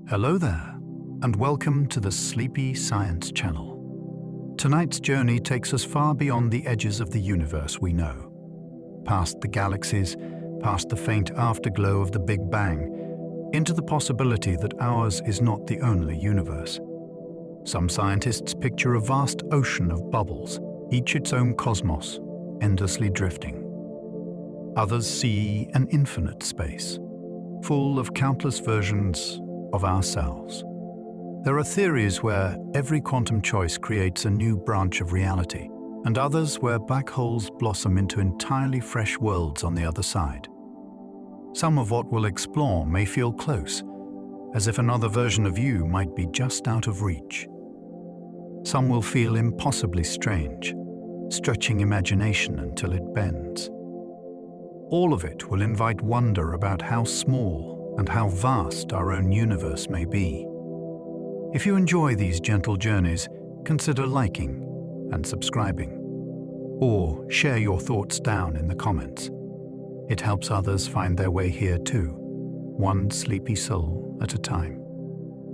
Hello there, and welcome to the Sleepy Science Channel. Tonight's journey takes us far beyond the edges of the universe we know. Past the galaxies, past the faint afterglow of the Big Bang, into the possibility that ours is not the only universe. Some scientists picture a vast ocean of bubbles, each its own cosmos, endlessly drifting. Others see an infinite space, full of countless versions of ourselves. There are theories where every quantum choice creates a new branch of reality, and others where black holes blossom into entirely fresh worlds on the other side. Some of what we'll explore may feel close, as if another version of you might be just out of reach. Some will feel impossibly strange, stretching imagination until it bends. All of it will invite wonder about how small and how vast our own universe may be. If you enjoy these gentle journeys, consider liking and subscribing, or share your thoughts down in the comments. It helps others find their way here too, one sleepy soul at a time.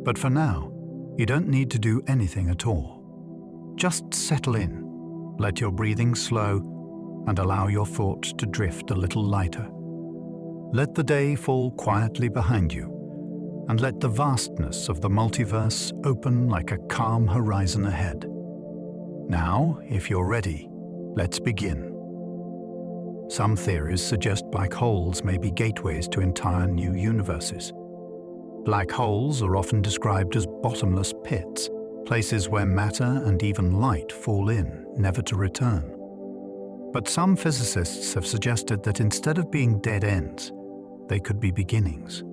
But for now, you don't need to do anything at all. Just settle in, let your breathing slow, and allow your thoughts to drift a little lighter. Let the day fall quietly behind you, and let the vastness of the multiverse open like a calm horizon ahead. Now, if you're ready, let's begin. Some theories suggest black holes may be gateways to entire new universes. Black holes are often described as bottomless pits, places where matter and even light fall in, never to return. But some physicists have suggested that instead of being dead ends, they could be beginnings.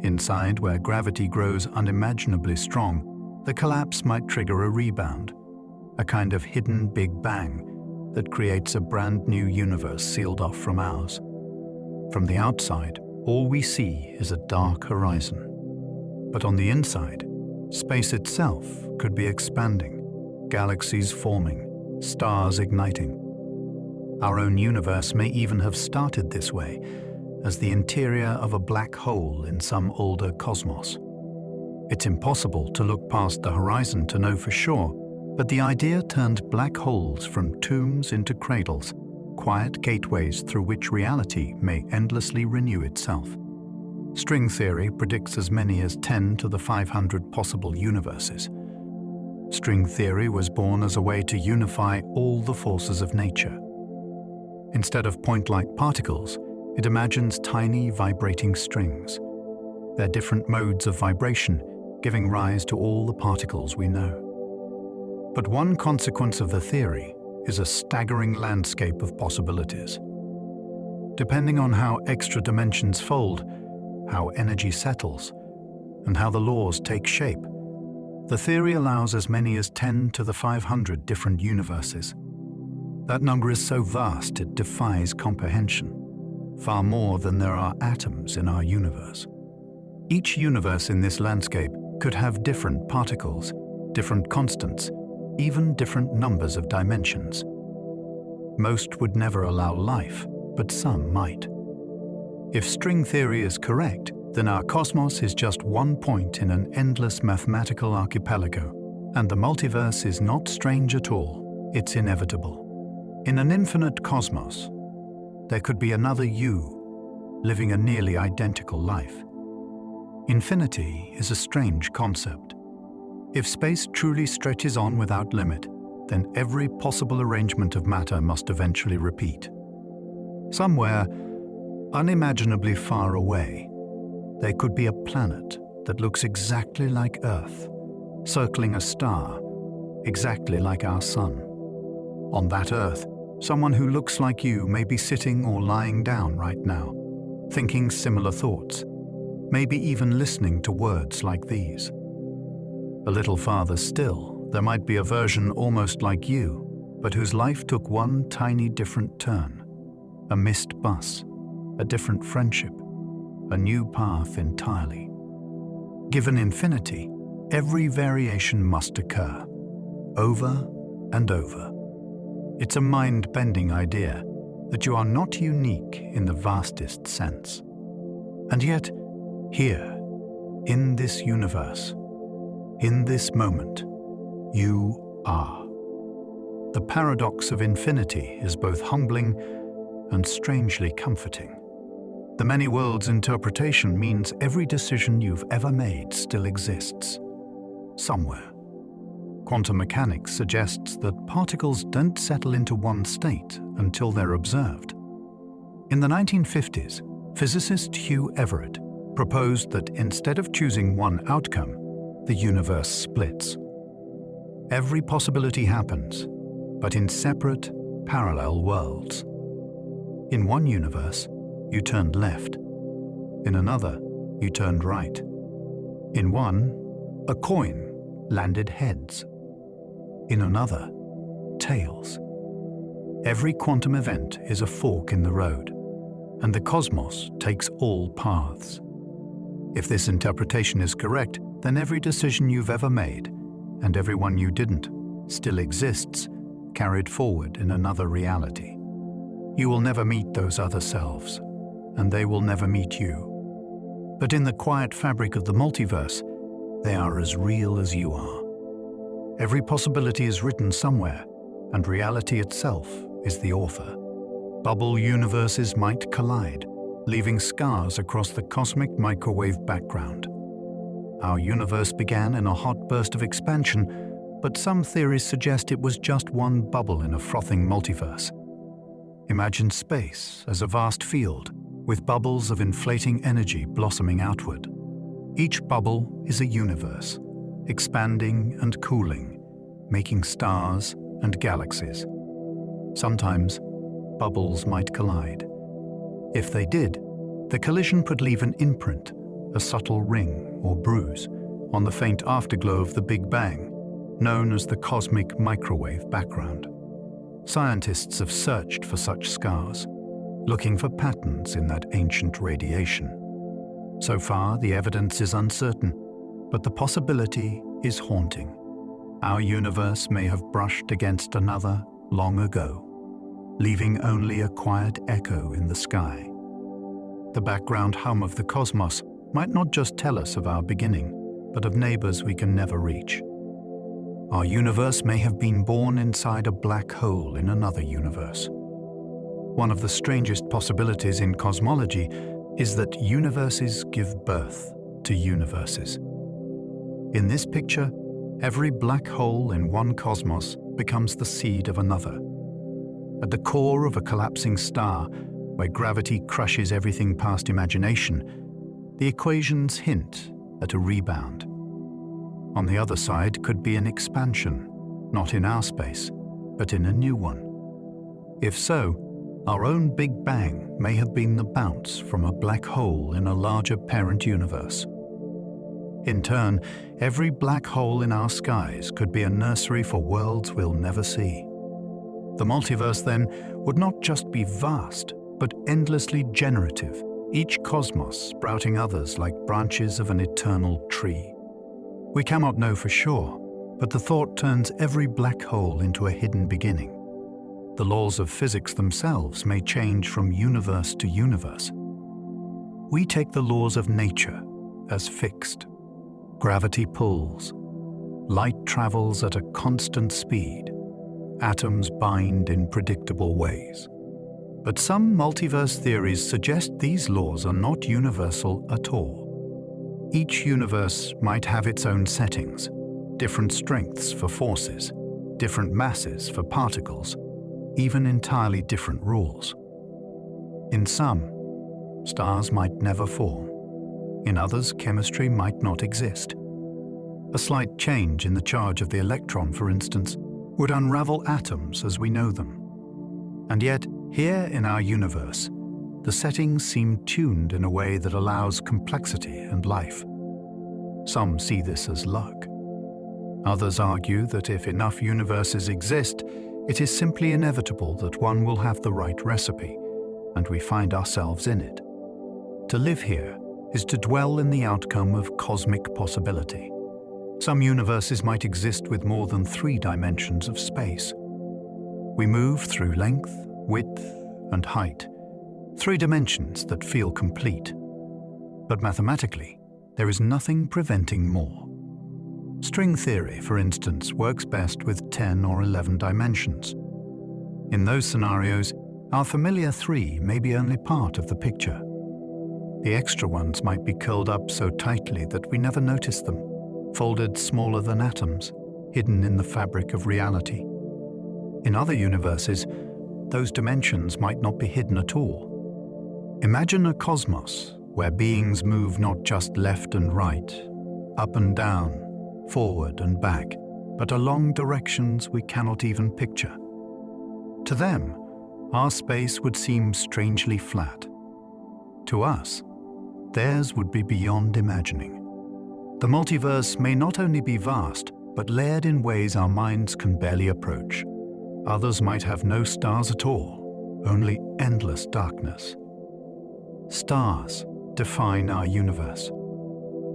Inside, where gravity grows unimaginably strong, the collapse might trigger a rebound, a kind of hidden Big Bang that creates a brand new universe sealed off from ours. From the outside, all we see is a dark horizon. But on the inside, space itself could be expanding, galaxies forming, stars igniting. Our own universe may even have started this way, as the interior of a black hole in some older cosmos. It's impossible to look past the horizon to know for sure, but the idea turned black holes from tombs into cradles, quiet gateways through which reality may endlessly renew itself. String theory predicts as many as 10 to the 500 possible universes. String theory was born as a way to unify all the forces of nature. Instead of point-like particles, it imagines tiny vibrating strings, their different modes of vibration giving rise to all the particles we know. But one consequence of the theory is a staggering landscape of possibilities. Depending on how extra dimensions fold, how energy settles, and how the laws take shape, the theory allows as many as 10 to the 500 different universes. That number is so vast it defies comprehension. Far more than there are atoms in our universe. Each universe in this landscape could have different particles, different constants, even different numbers of dimensions. Most would never allow life, but some might. If string theory is correct, then our cosmos is just one point in an endless mathematical archipelago, and the multiverse is not strange at all, it's inevitable. In an infinite cosmos, there could be another you, living a nearly identical life. Infinity is a strange concept. If space truly stretches on without limit, then every possible arrangement of matter must eventually repeat. Somewhere, unimaginably far away, there could be a planet that looks exactly like Earth, circling a star, exactly like our sun. On that Earth, someone who looks like you may be sitting or lying down right now, thinking similar thoughts, maybe even listening to words like these. A little farther still, there might be a version almost like you, but whose life took one tiny different turn. A missed bus, a different friendship, a new path entirely. Given infinity, every variation must occur, over and over. It's a mind-bending idea that you are not unique in the vastest sense. And yet, here, In this universe, in this moment, you are. The paradox of infinity is both humbling and strangely comforting. The many worlds interpretation means every decision you've ever made still exists, somewhere. Quantum mechanics suggests that particles don't settle into one state until they're observed. In the 1950s, physicist Hugh Everett proposed that instead of choosing one outcome, the universe splits. Every possibility happens, but in separate, parallel worlds. In one universe, you turned left. In another, you turned right. In one, a coin landed heads. In another, tails. Every quantum event is a fork in the road, and the cosmos takes all paths. If this interpretation is correct, then every decision you've ever made, and every one you didn't, still exists, carried forward in another reality. You will never meet those other selves, and they will never meet you. But in the quiet fabric of the multiverse, they are as real as you are. Every possibility is written somewhere, and reality itself is the author. Bubble universes might collide, leaving scars across the cosmic microwave background. Our universe began in a hot burst of expansion, but some theories suggest it was just one bubble in a frothing multiverse. Imagine space as a vast field, with bubbles of inflating energy blossoming outward. Each bubble is a universe, expanding and cooling, making stars and galaxies. Sometimes, bubbles might collide. If they did, the collision could leave an imprint, a subtle ring or bruise, on the faint afterglow of the Big Bang, known as the cosmic microwave background. Scientists have searched for such scars, looking for patterns in that ancient radiation. So far, the evidence is uncertain, but the possibility is haunting. Our universe may have brushed against another long ago, leaving only a quiet echo in the sky. The background hum of the cosmos might not just tell us of our beginning, but of neighbors we can never reach. Our universe may have been born inside a black hole in another universe. One of the strangest possibilities in cosmology is that universes give birth to universes. In this picture, every black hole in one cosmos becomes the seed of another. At the core of a collapsing star, where gravity crushes everything past imagination, the equations hint at a rebound. On the other side could be an expansion, not in our space, but in a new one. If so, our own Big Bang may have been the bounce from a black hole in a larger parent universe. In turn, every black hole in our skies could be a nursery for worlds we'll never see. The multiverse, then, would not just be vast, but endlessly generative, each cosmos sprouting others like branches of an eternal tree. We cannot know for sure, but the thought turns every black hole into a hidden beginning. The laws of physics themselves may change from universe to universe. We take the laws of nature as fixed. Gravity pulls. Light travels at a constant speed. Atoms bind in predictable ways. But some multiverse theories suggest these laws are not universal at all. Each universe might have its own settings, different strengths for forces, different masses for particles, even entirely different rules. In some, stars might never form. In others, chemistry might not exist. A slight change in the charge of the electron, for instance, would unravel atoms as we know them. And yet, here in our universe, the settings seem tuned in a way that allows complexity and life. Some see this as luck. Others argue that if enough universes exist, it is simply inevitable that one will have the right recipe, and we find ourselves in it. To live here is to dwell in the outcome of cosmic possibility. Some universes might exist with more than 3 dimensions of space. We move through length, width, and height, 3 dimensions that feel complete. But mathematically, there is nothing preventing more. String theory, for instance, works best with 10 or 11 dimensions. In those scenarios, our familiar 3 may be only part of the picture. The extra ones might be curled up so tightly that we never notice them, folded smaller than atoms, hidden in the fabric of reality. In other universes, those dimensions might not be hidden at all. Imagine a cosmos where beings move not just left and right, up and down, forward and back, but along directions we cannot even picture. To them, our space would seem strangely flat. To us, theirs would be beyond imagining. The multiverse may not only be vast, but layered in ways our minds can barely approach. Others might have no stars at all, only endless darkness. Stars define our universe.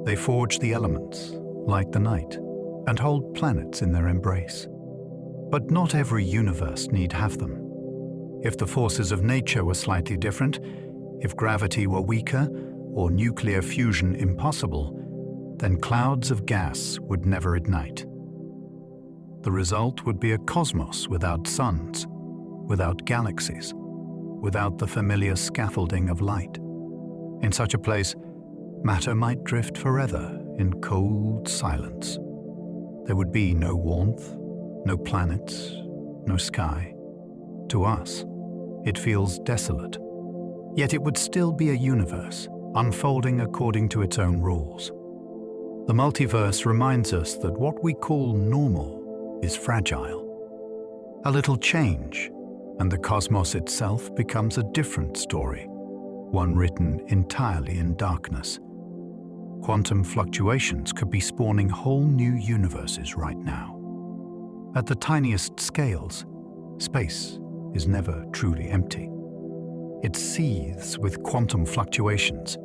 They forge the elements, light the night, and hold planets in their embrace. But not every universe need have them. If the forces of nature were slightly different, if gravity were weaker, or nuclear fusion impossible, then clouds of gas would never ignite. The result would be a cosmos without suns, without galaxies, without the familiar scaffolding of light. In such a place, matter might drift forever in cold silence. There would be no warmth, no planets, no sky. To us, it feels desolate. Yet it would still be a universe, unfolding according to its own rules. The multiverse reminds us that what we call normal is fragile. A little change, and the cosmos itself becomes a different story, one written entirely in darkness. Quantum fluctuations could be spawning whole new universes right now. At the tiniest scales, space is never truly empty. It seethes with quantum fluctuations,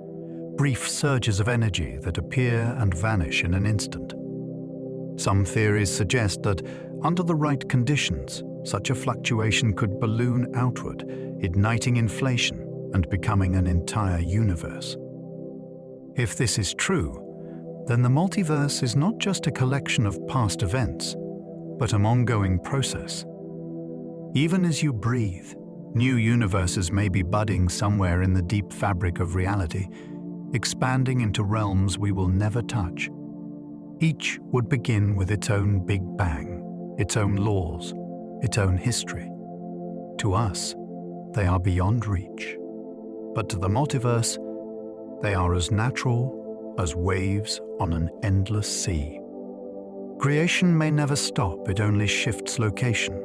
brief surges of energy that appear and vanish in an instant. Some theories suggest that, under the right conditions, such a fluctuation could balloon outward, igniting inflation and becoming an entire universe. If this is true, then the multiverse is not just a collection of past events, but an ongoing process. Even as you breathe, new universes may be budding somewhere in the deep fabric of reality, expanding into realms we will never touch. Each would begin with its own Big Bang, its own laws, its own history. To us, they are beyond reach. But to the multiverse, they are as natural as waves on an endless sea. Creation may never stop, it only shifts location,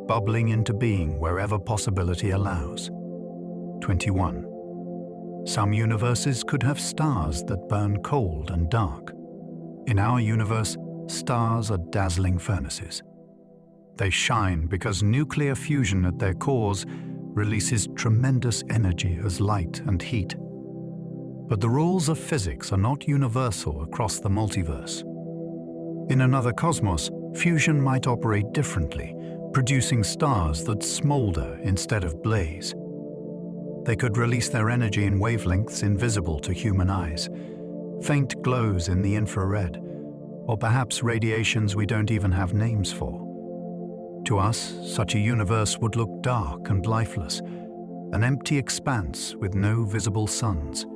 bubbling into being wherever possibility allows. 21. Some universes could have stars that burn cold and dark. In our universe, stars are dazzling furnaces. They shine because nuclear fusion at their cores releases tremendous energy as light and heat. But the rules of physics are not universal across the multiverse. In another cosmos, fusion might operate differently, producing stars that smolder instead of blaze. They could release their energy in wavelengths invisible to human eyes, faint glows in the infrared, or perhaps radiations we don't even have names for. To us, such a universe would look dark and lifeless, an empty expanse with no visible suns.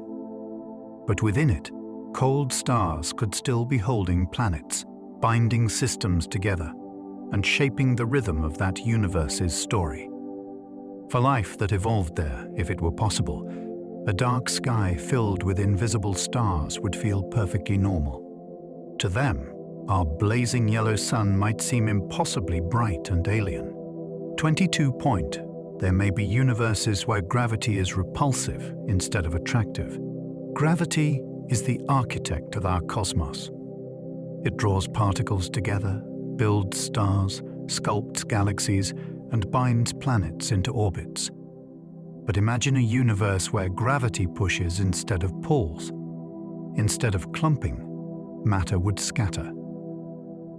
But within it, cold stars could still be holding planets, binding systems together, and shaping the rhythm of that universe's story. For life that evolved there, if it were possible, a dark sky filled with invisible stars would feel perfectly normal. To them, our blazing yellow sun might seem impossibly bright and alien. 22. There may be universes where gravity is repulsive instead of attractive. Gravity is the architect of our cosmos. It draws particles together, builds stars, sculpts galaxies, and binds planets into orbits. But imagine a universe where gravity pushes instead of pulls. Instead of clumping, matter would scatter.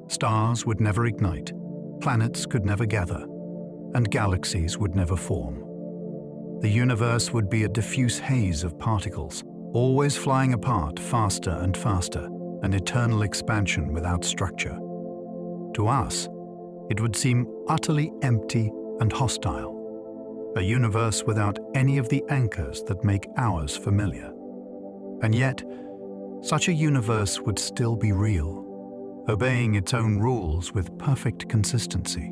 Stars would never ignite, planets could never gather, and galaxies would never form. The universe would be a diffuse haze of particles, always flying apart faster and faster, an eternal expansion without structure. To us, it would seem utterly empty and hostile, a universe without any of the anchors that make ours familiar. And yet, such a universe would still be real, obeying its own rules with perfect consistency.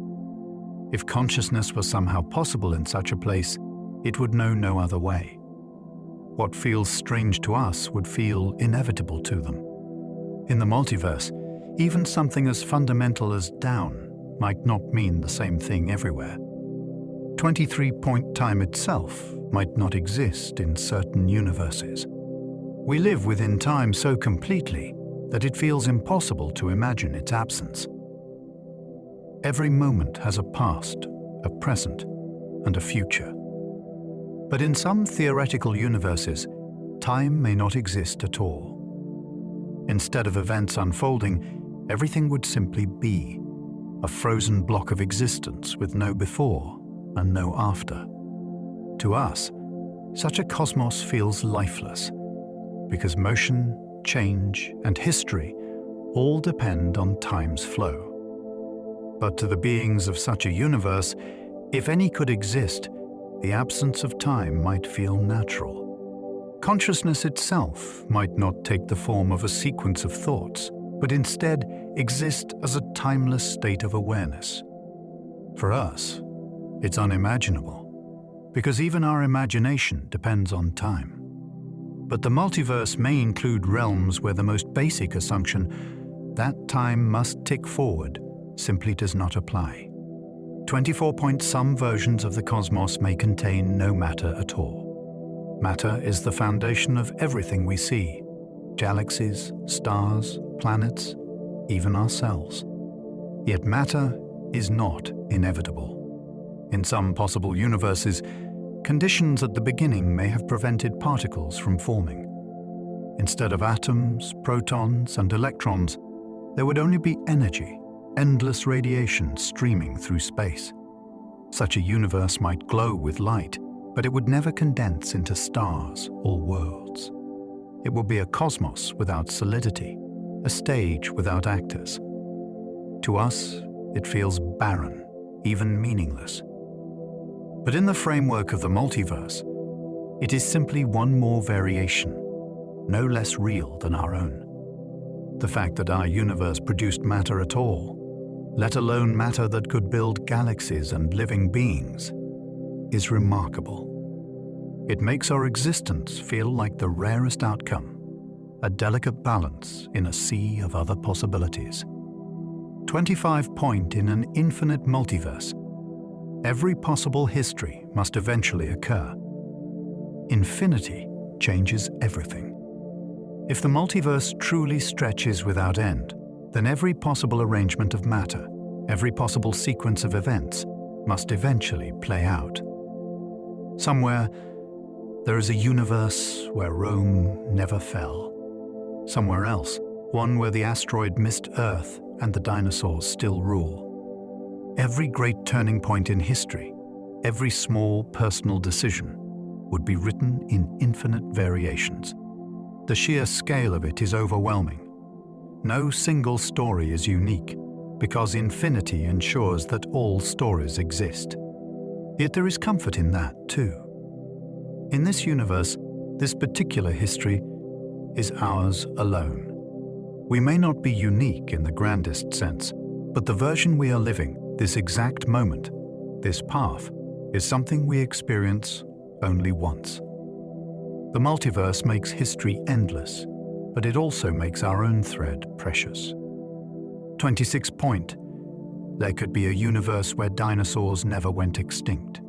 If consciousness was somehow possible in such a place, it would know no other way. What feels strange to us would feel inevitable to them. In the multiverse, even something as fundamental as down might not mean the same thing everywhere. 23-point time itself might not exist in certain universes. We live within time so completely that it feels impossible to imagine its absence. Every moment has a past, a present, and a future. But in some theoretical universes, time may not exist at all. Instead of events unfolding, everything would simply be, a frozen block of existence with no before and no after. To us, such a cosmos feels lifeless, because motion, change, and history all depend on time's flow. But to the beings of such a universe, if any could exist, the absence of time might feel natural. Consciousness itself might not take the form of a sequence of thoughts, but instead exist as a timeless state of awareness. For us, it's unimaginable, because even our imagination depends on time. But the multiverse may include realms where the most basic assumption, that time must tick forward, simply does not apply. 24-point some versions of the cosmos may contain no matter at all. Matter is the foundation of everything we see: galaxies, stars, planets, even ourselves. Yet matter is not inevitable. In some possible universes, conditions at the beginning may have prevented particles from forming. Instead of atoms, protons, and electrons, there would only be energy, endless radiation streaming through space. Such a universe might glow with light, but it would never condense into stars or worlds. It would be a cosmos without solidity, a stage without actors. To us, it feels barren, even meaningless. But in the framework of the multiverse, it is simply one more variation, no less real than our own. The fact that our universe produced matter at all, let alone matter that could build galaxies and living beings, is remarkable. It makes our existence feel like the rarest outcome, a delicate balance in a sea of other possibilities. 25-point in an infinite multiverse, every possible history must eventually occur. Infinity changes everything. If the multiverse truly stretches without end, then every possible arrangement of matter, every possible sequence of events, must eventually play out. Somewhere, there is a universe where Rome never fell. Somewhere else, one where the asteroid missed Earth and the dinosaurs still rule. Every great turning point in history, every small personal decision, would be written in infinite variations. The sheer scale of it is overwhelming. No single story is unique, because infinity ensures that all stories exist. Yet there is comfort in that, too. In this universe, this particular history is ours alone. We may not be unique in the grandest sense, but the version we are living, this exact moment, this path, is something we experience only once. The multiverse makes history endless, but it also makes our own thread precious. 26-point. There could be a universe where dinosaurs never went extinct.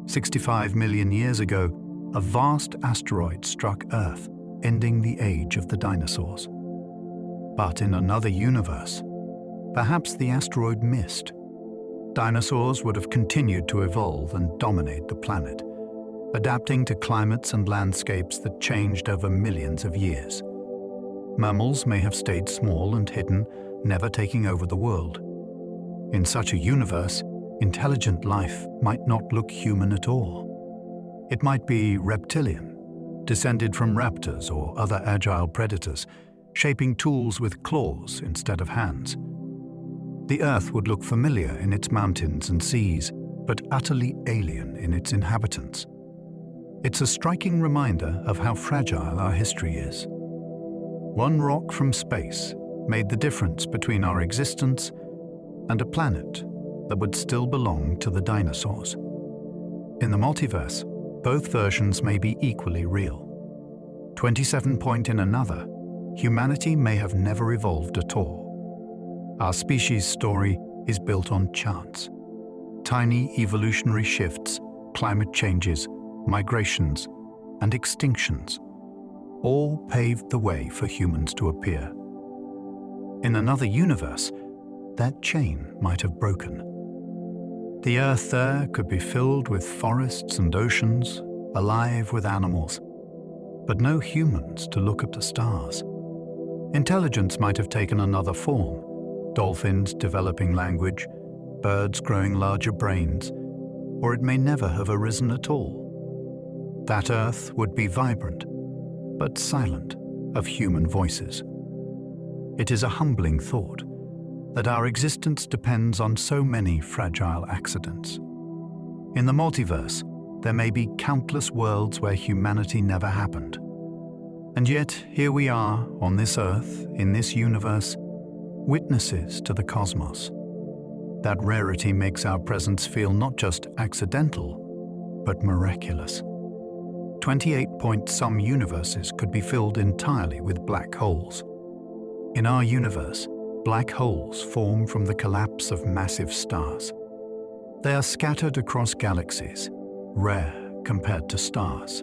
65 million years ago, a vast asteroid struck Earth, ending the age of the dinosaurs. But in another universe, perhaps the asteroid missed. Dinosaurs would have continued to evolve and dominate the planet, adapting to climates and landscapes that changed over millions of years. Mammals may have stayed small and hidden, never taking over the world. In such a universe, intelligent life might not look human at all. It might be reptilian, descended from raptors or other agile predators, shaping tools with claws instead of hands. The Earth would look familiar in its mountains and seas, but utterly alien in its inhabitants. It's a striking reminder of how fragile our history is. One rock from space made the difference between our existence and a planet that would still belong to the dinosaurs. In the multiverse, both versions may be equally real. 27 point in another, humanity may have never evolved at all. Our species' story is built on chance. Tiny evolutionary shifts, climate changes, migrations, and extinctions all paved the way for humans to appear. In another universe, that chain might have broken. The Earth there could be filled with forests and oceans, alive with animals, but no humans to look at the stars. Intelligence might have taken another form, dolphins developing language, birds growing larger brains, or it may never have arisen at all. That Earth would be vibrant, but silent of human voices. It is a humbling thought that our existence depends on so many fragile accidents. In the multiverse, there may be countless worlds where humanity never happened. And yet, here we are on this Earth, in this universe, witnesses to the cosmos. That rarity makes our presence feel not just accidental, but miraculous. 28 point some universes could be filled entirely with black holes. In our universe, black holes form from the collapse of massive stars. They are scattered across galaxies, rare compared to stars.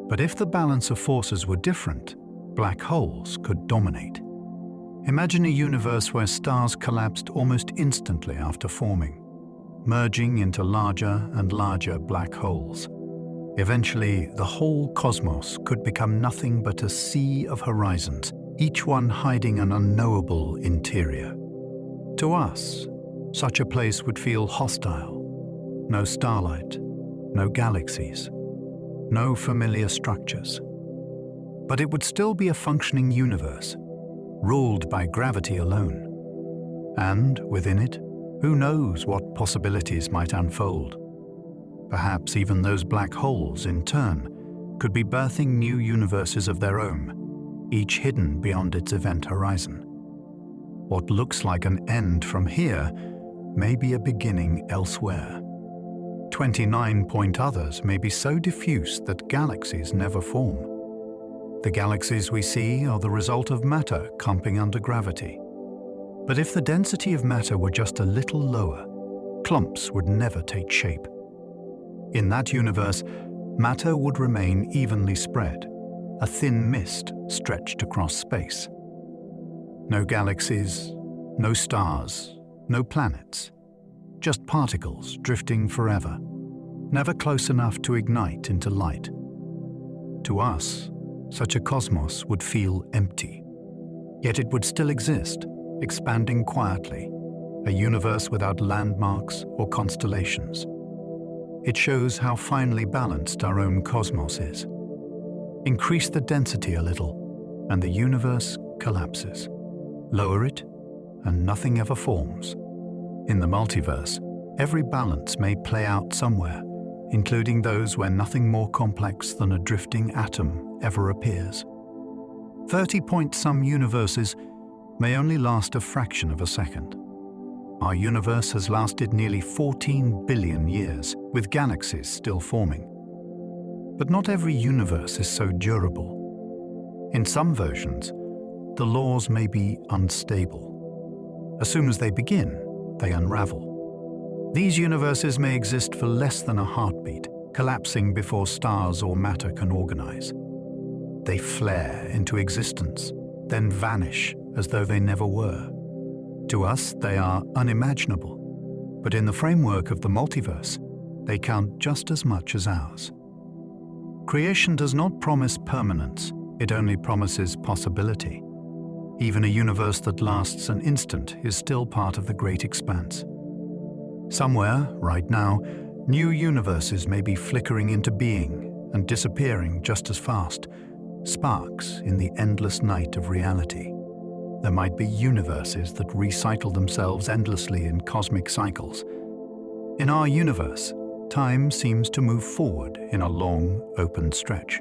But if the balance of forces were different, black holes could dominate. Imagine a universe where stars collapsed almost instantly after forming, merging into larger and larger black holes. Eventually, the whole cosmos could become nothing but a sea of horizons, each one hiding an unknowable interior. To us, such a place would feel hostile. No starlight, no galaxies, no familiar structures. But it would still be a functioning universe, ruled by gravity alone. And within it, who knows what possibilities might unfold? Perhaps even those black holes, in turn, could be birthing new universes of their own, each hidden beyond its event horizon. What looks like an end from here may be a beginning elsewhere. 29 point others may be so diffuse that galaxies never form. The galaxies we see are the result of matter clumping under gravity. But if the density of matter were just a little lower, clumps would never take shape. In that universe, matter would remain evenly spread, a thin mist stretched across space. No galaxies, no stars, no planets, just particles drifting forever, never close enough to ignite into light. To us, such a cosmos would feel empty. Yet it would still exist, expanding quietly, a universe without landmarks or constellations. It shows how finely balanced our own cosmos is. Increase the density a little, and the universe collapses. Lower it, and nothing ever forms. In the multiverse, every balance may play out somewhere, including those where nothing more complex than a drifting atom ever appears. 30 point some universes may only last a fraction of a second. Our universe has lasted nearly 14 billion years, with galaxies still forming. But not every universe is so durable. In some versions, the laws may be unstable. As soon as they begin, they unravel. These universes may exist for less than a heartbeat, collapsing before stars or matter can organize. They flare into existence, then vanish as though they never were. To us, they are unimaginable, but in the framework of the multiverse, they count just as much as ours. Creation does not promise permanence, it only promises possibility. Even a universe that lasts an instant is still part of the great expanse. Somewhere, right now, new universes may be flickering into being, and disappearing just as fast, sparks in the endless night of reality. There might be universes that recycle themselves endlessly in cosmic cycles. In our universe, time seems to move forward in a long, open stretch.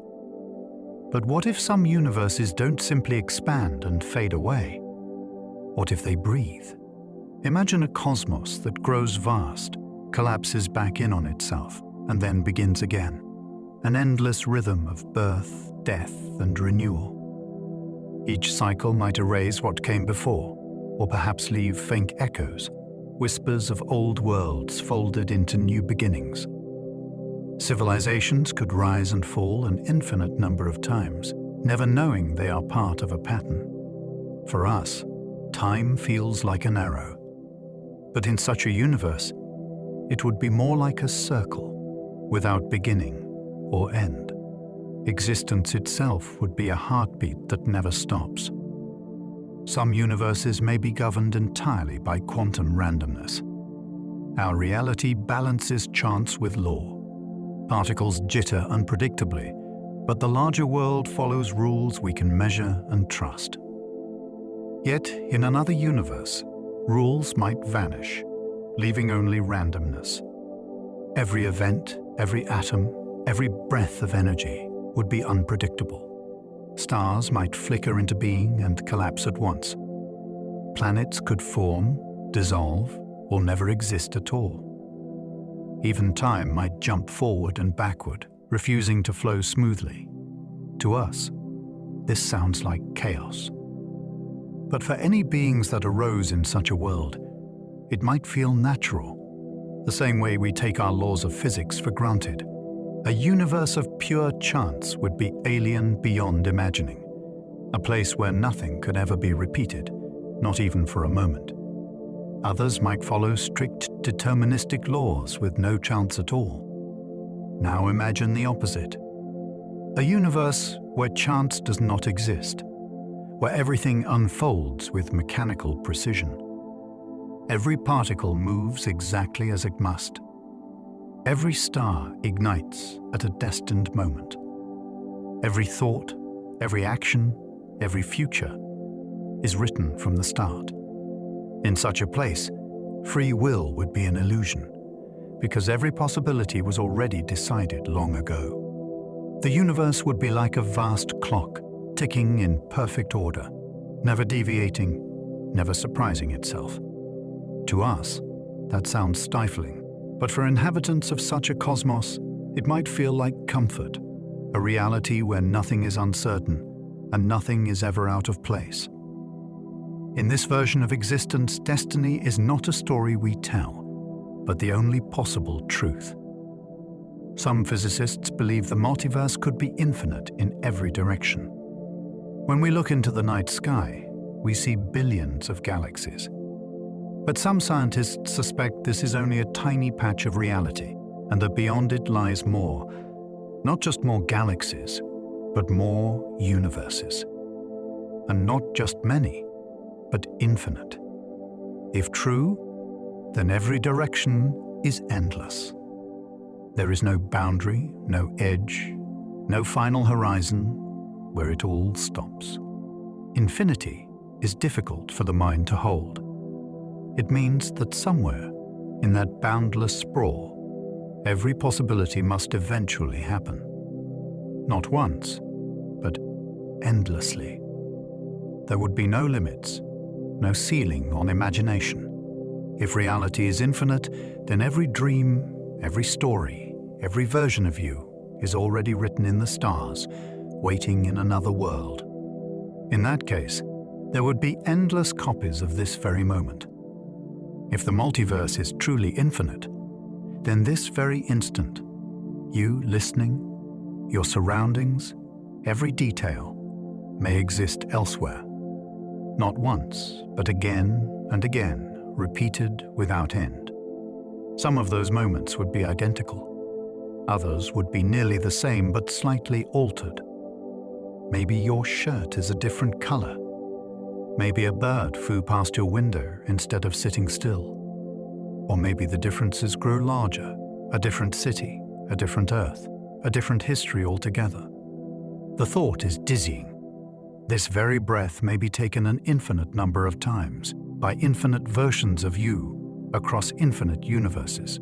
But what if some universes don't simply expand and fade away? What if they breathe? Imagine a cosmos that grows vast, collapses back in on itself, and then begins again. An endless rhythm of birth, death, and renewal. Each cycle might erase what came before, or perhaps leave faint echoes, whispers of old worlds folded into new beginnings. Civilizations could rise and fall an infinite number of times, never knowing they are part of a pattern. For us, time feels like an arrow. But in such a universe, it would be more like a circle, without beginning or end. Existence itself would be a heartbeat that never stops. Some universes may be governed entirely by quantum randomness. Our reality balances chance with law. Particles jitter unpredictably, but the larger world follows rules we can measure and trust. Yet, in another universe, rules might vanish, leaving only randomness. Every event, every atom, every breath of energy would be unpredictable. Stars might flicker into being and collapse at once. Planets could form, dissolve, or never exist at all. Even time might jump forward and backward, refusing to flow smoothly. To us, this sounds like chaos. But for any beings that arose in such a world, it might feel natural, the same way we take our laws of physics for granted. A universe of pure chance would be alien beyond imagining, a place where nothing could ever be repeated, not even for a moment. Others might follow strict deterministic laws with no chance at all. Now imagine the opposite. A universe where chance does not exist, where everything unfolds with mechanical precision. Every particle moves exactly as it must. Every star ignites at a destined moment. Every thought, every action, every future is written from the start. In such a place, free will would be an illusion, because every possibility was already decided long ago. The universe would be like a vast clock, ticking in perfect order, never deviating, never surprising itself. To us, that sounds stifling, but for inhabitants of such a cosmos, it might feel like comfort, a reality where nothing is uncertain and nothing is ever out of place. In this version of existence, destiny is not a story we tell, but the only possible truth. Some physicists believe the multiverse could be infinite in every direction. When we look into the night sky, we see billions of galaxies. But some scientists suspect this is only a tiny patch of reality, and that beyond it lies more, not just more galaxies, but more universes. And not just many, but infinite. If true, then every direction is endless. There is no boundary, no edge, no final horizon where it all stops. Infinity is difficult for the mind to hold. It means that somewhere, in that boundless sprawl, every possibility must eventually happen. Not once, but endlessly. There would be no limits, no ceiling on imagination. If reality is infinite, then every dream, every story, every version of you is already written in the stars, waiting in another world. In that case, there would be endless copies of this very moment. If the multiverse is truly infinite, then this very instant, you listening, your surroundings, every detail, may exist elsewhere. Not once, but again and again, repeated without end. Some of those moments would be identical. Others would be nearly the same, but slightly altered. Maybe your shirt is a different color. Maybe a bird flew past your window instead of sitting still. Or maybe the differences grew larger, a different city, a different Earth. a different history altogether. The thought is dizzying. This very breath may be taken an infinite number of times by infinite versions of you across infinite universes.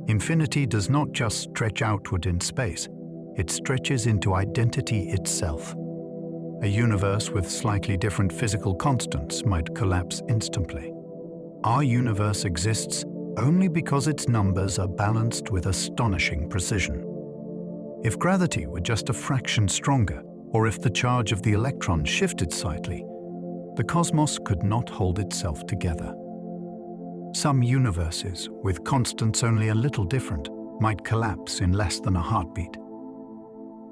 Infinity does not just stretch outward in space, it stretches into identity itself. A universe with slightly different physical constants might collapse instantly. Our universe exists only because its numbers are balanced with astonishing precision. If gravity were just a fraction stronger, or if the charge of the electron shifted slightly, the cosmos could not hold itself together. Some universes, with constants only a little different, might collapse in less than a heartbeat.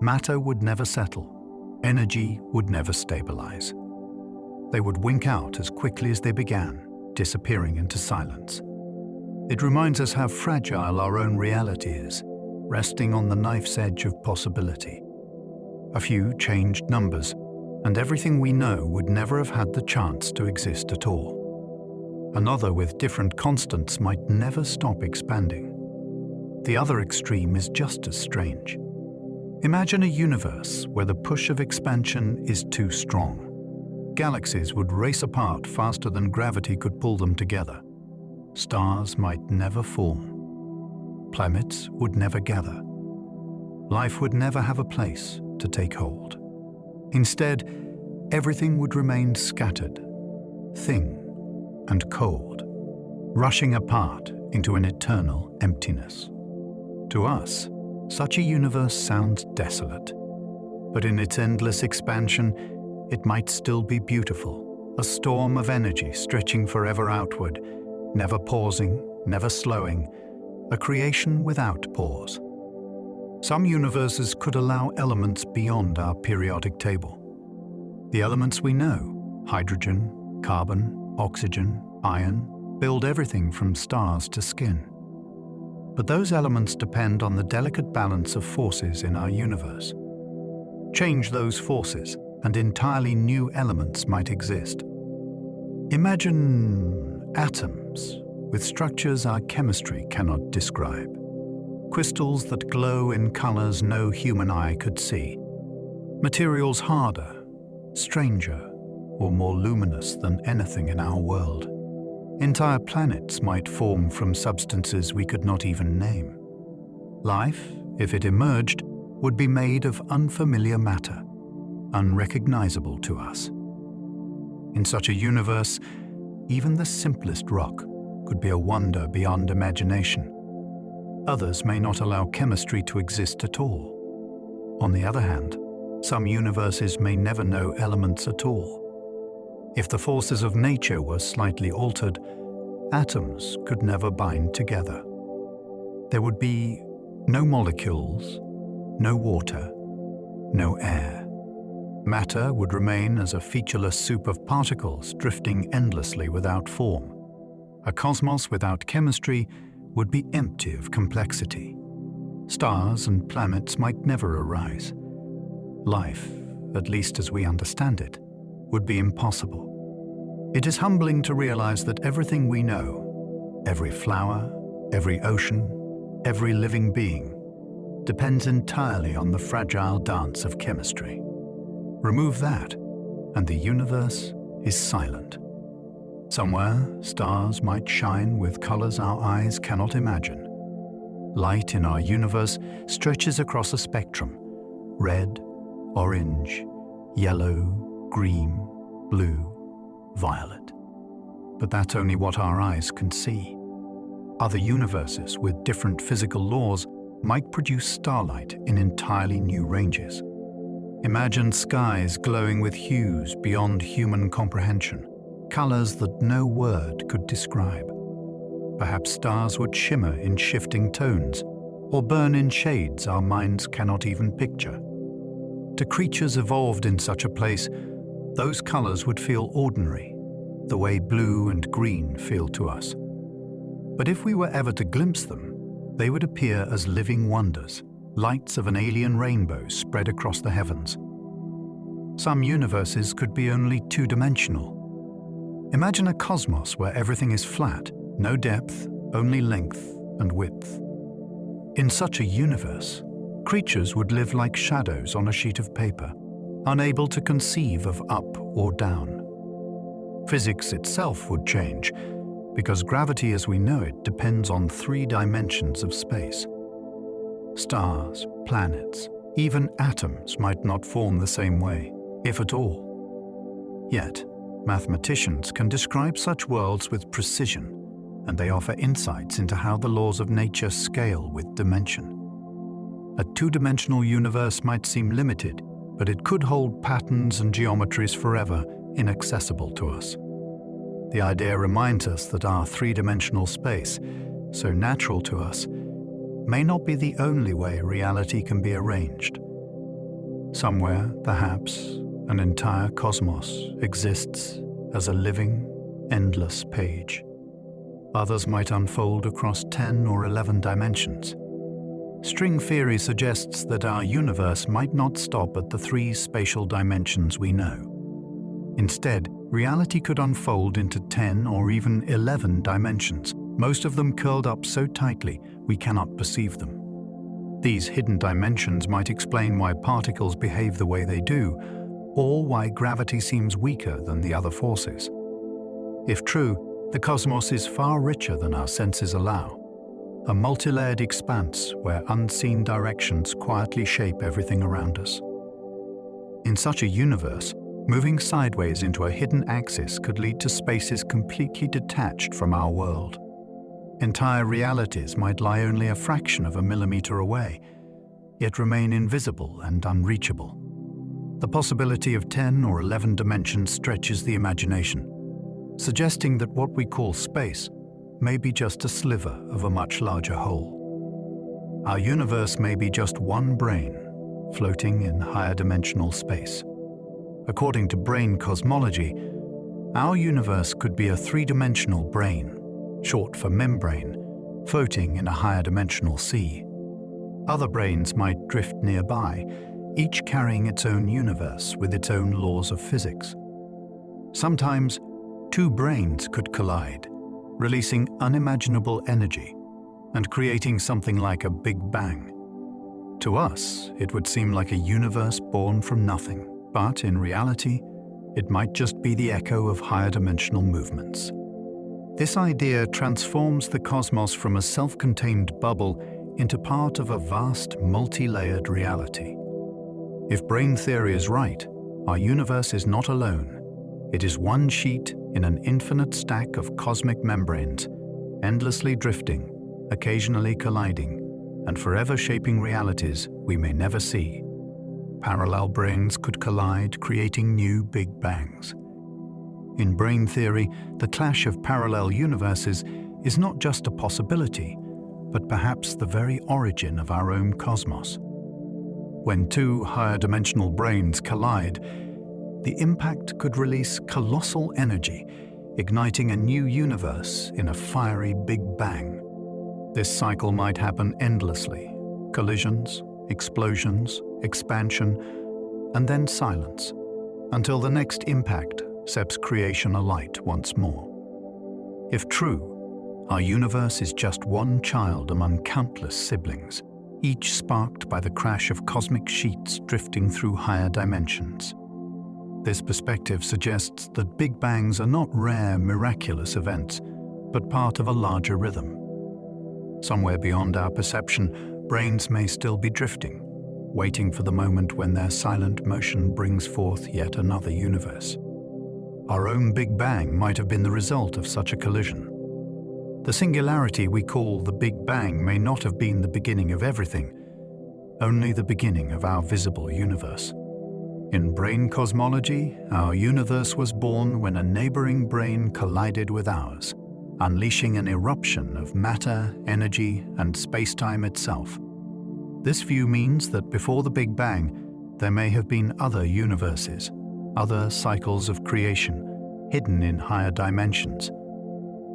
Matter would never settle. Energy would never stabilize. They would wink out as quickly as they began, disappearing into silence. It reminds us how fragile our own reality is, resting on the knife's edge of possibility. A few changed numbers, and everything we know would never have had the chance to exist at all. Another with different constants might never stop expanding. The other extreme is just as strange. Imagine a universe where the push of expansion is too strong. Galaxies would race apart faster than gravity could pull them together. Stars might never form. Planets would never gather. Life would never have a place to take hold. Instead, everything would remain scattered, thin and cold, rushing apart into an eternal emptiness. To us, such a universe sounds desolate, but in its endless expansion, it might still be beautiful, a storm of energy stretching forever outward, never pausing, never slowing, a creation without pause. Some universes could allow elements beyond our periodic table. The elements we know, hydrogen, carbon, oxygen, iron, build everything from stars to skin. But those elements depend on the delicate balance of forces in our universe. Change those forces, and entirely new elements might exist. Imagine atoms with structures our chemistry cannot describe. Crystals that glow in colors no human eye could see. Materials harder, stranger, or more luminous than anything in our world. Entire planets might form from substances we could not even name. Life, if it emerged, would be made of unfamiliar matter, unrecognizable to us. In such a universe, even the simplest rock could be a wonder beyond imagination. Others may not allow chemistry to exist at all. On the other hand, some universes may never know elements at all. If the forces of nature were slightly altered, atoms could never bind together. There would be no molecules, no water, no air. Matter would remain as a featureless soup of particles drifting endlessly without form. A cosmos without chemistry would be empty of complexity. Stars and planets might never arise. Life, at least as we understand it, would be impossible. It is humbling to realize that everything we know, every flower, every ocean, every living being, depends entirely on the fragile dance of chemistry. Remove that, and the universe is silent. Somewhere, stars might shine with colors our eyes cannot imagine. Light in our universe stretches across a spectrum: red, orange, yellow, green, blue, violet. But that's only what our eyes can see. Other universes with different physical laws might produce starlight in entirely new ranges. Imagine skies glowing with hues beyond human comprehension, colors that no word could describe. Perhaps stars would shimmer in shifting tones, or burn in shades our minds cannot even picture. To creatures evolved in such a place, those colors would feel ordinary, the way blue and green feel to us. But if we were ever to glimpse them, they would appear as living wonders, lights of an alien rainbow spread across the heavens. Some universes could be only two-dimensional. Imagine a cosmos where everything is flat, no depth, only length and width. In such a universe, creatures would live like shadows on a sheet of paper, unable to conceive of up or down. Physics itself would change, because gravity as we know it depends on 3 dimensions of space. Stars, planets, even atoms might not form the same way, if at all. Yet, mathematicians can describe such worlds with precision, and they offer insights into how the laws of nature scale with dimension. A 2-dimensional universe might seem limited, but it could hold patterns and geometries forever inaccessible to us. The idea reminds us that our 3-dimensional space, so natural to us, may not be the only way reality can be arranged. Somewhere, perhaps, an entire cosmos exists as a living, endless page. Others might unfold across 10 or 11 dimensions. String theory suggests that our universe might not stop at the 3 spatial dimensions we know. Instead, reality could unfold into 10 or even 11 dimensions, most of them curled up so tightly we cannot perceive them. These hidden dimensions might explain why particles behave the way they do, or why gravity seems weaker than the other forces. If true, the cosmos is far richer than our senses allow, a multi-layered expanse where unseen directions quietly shape everything around us. In such a universe, moving sideways into a hidden axis could lead to spaces completely detached from our world. Entire realities might lie only a fraction of a millimeter away, yet remain invisible and unreachable. The possibility of 10 or 11 dimensions stretches the imagination, suggesting that what we call space may be just a sliver of a much larger whole. Our universe may be just one brane, floating in higher dimensional space. According to brain cosmology, our universe could be a 3-dimensional brane, short for membrane, floating in a higher dimensional sea. Other branes might drift nearby, each carrying its own universe with its own laws of physics. Sometimes, 2 branes could collide, releasing unimaginable energy and creating something like a Big Bang. To us, it would seem like a universe born from nothing, but in reality, it might just be the echo of higher dimensional movements. This idea transforms the cosmos from a self-contained bubble into part of a vast, multi-layered reality. If brain theory is right, our universe is not alone. It is one sheet in an infinite stack of cosmic membranes, endlessly drifting, occasionally colliding, and forever shaping realities we may never see. Parallel branes could collide, creating new Big Bangs. In brain theory, the clash of parallel universes is not just a possibility, but perhaps the very origin of our own cosmos. When 2 higher dimensional branes collide, the impact could release colossal energy, igniting a new universe in a fiery Big Bang. This cycle might happen endlessly: collisions, explosions, expansion, and then silence, until the next impact sets creation alight once more. If true, our universe is just one child among countless siblings, each sparked by the crash of cosmic sheets drifting through higher dimensions. This perspective suggests that Big Bangs are not rare, miraculous events, but part of a larger rhythm. Somewhere beyond our perception, branes may still be drifting, waiting for the moment when their silent motion brings forth yet another universe. Our own Big Bang might have been the result of such a collision. The singularity we call the Big Bang may not have been the beginning of everything, only the beginning of our visible universe. In brain cosmology, our universe was born when a neighboring brain collided with ours, unleashing an eruption of matter, energy, and space-time itself. This view means that before the Big Bang, there may have been other universes, other cycles of creation, hidden in higher dimensions.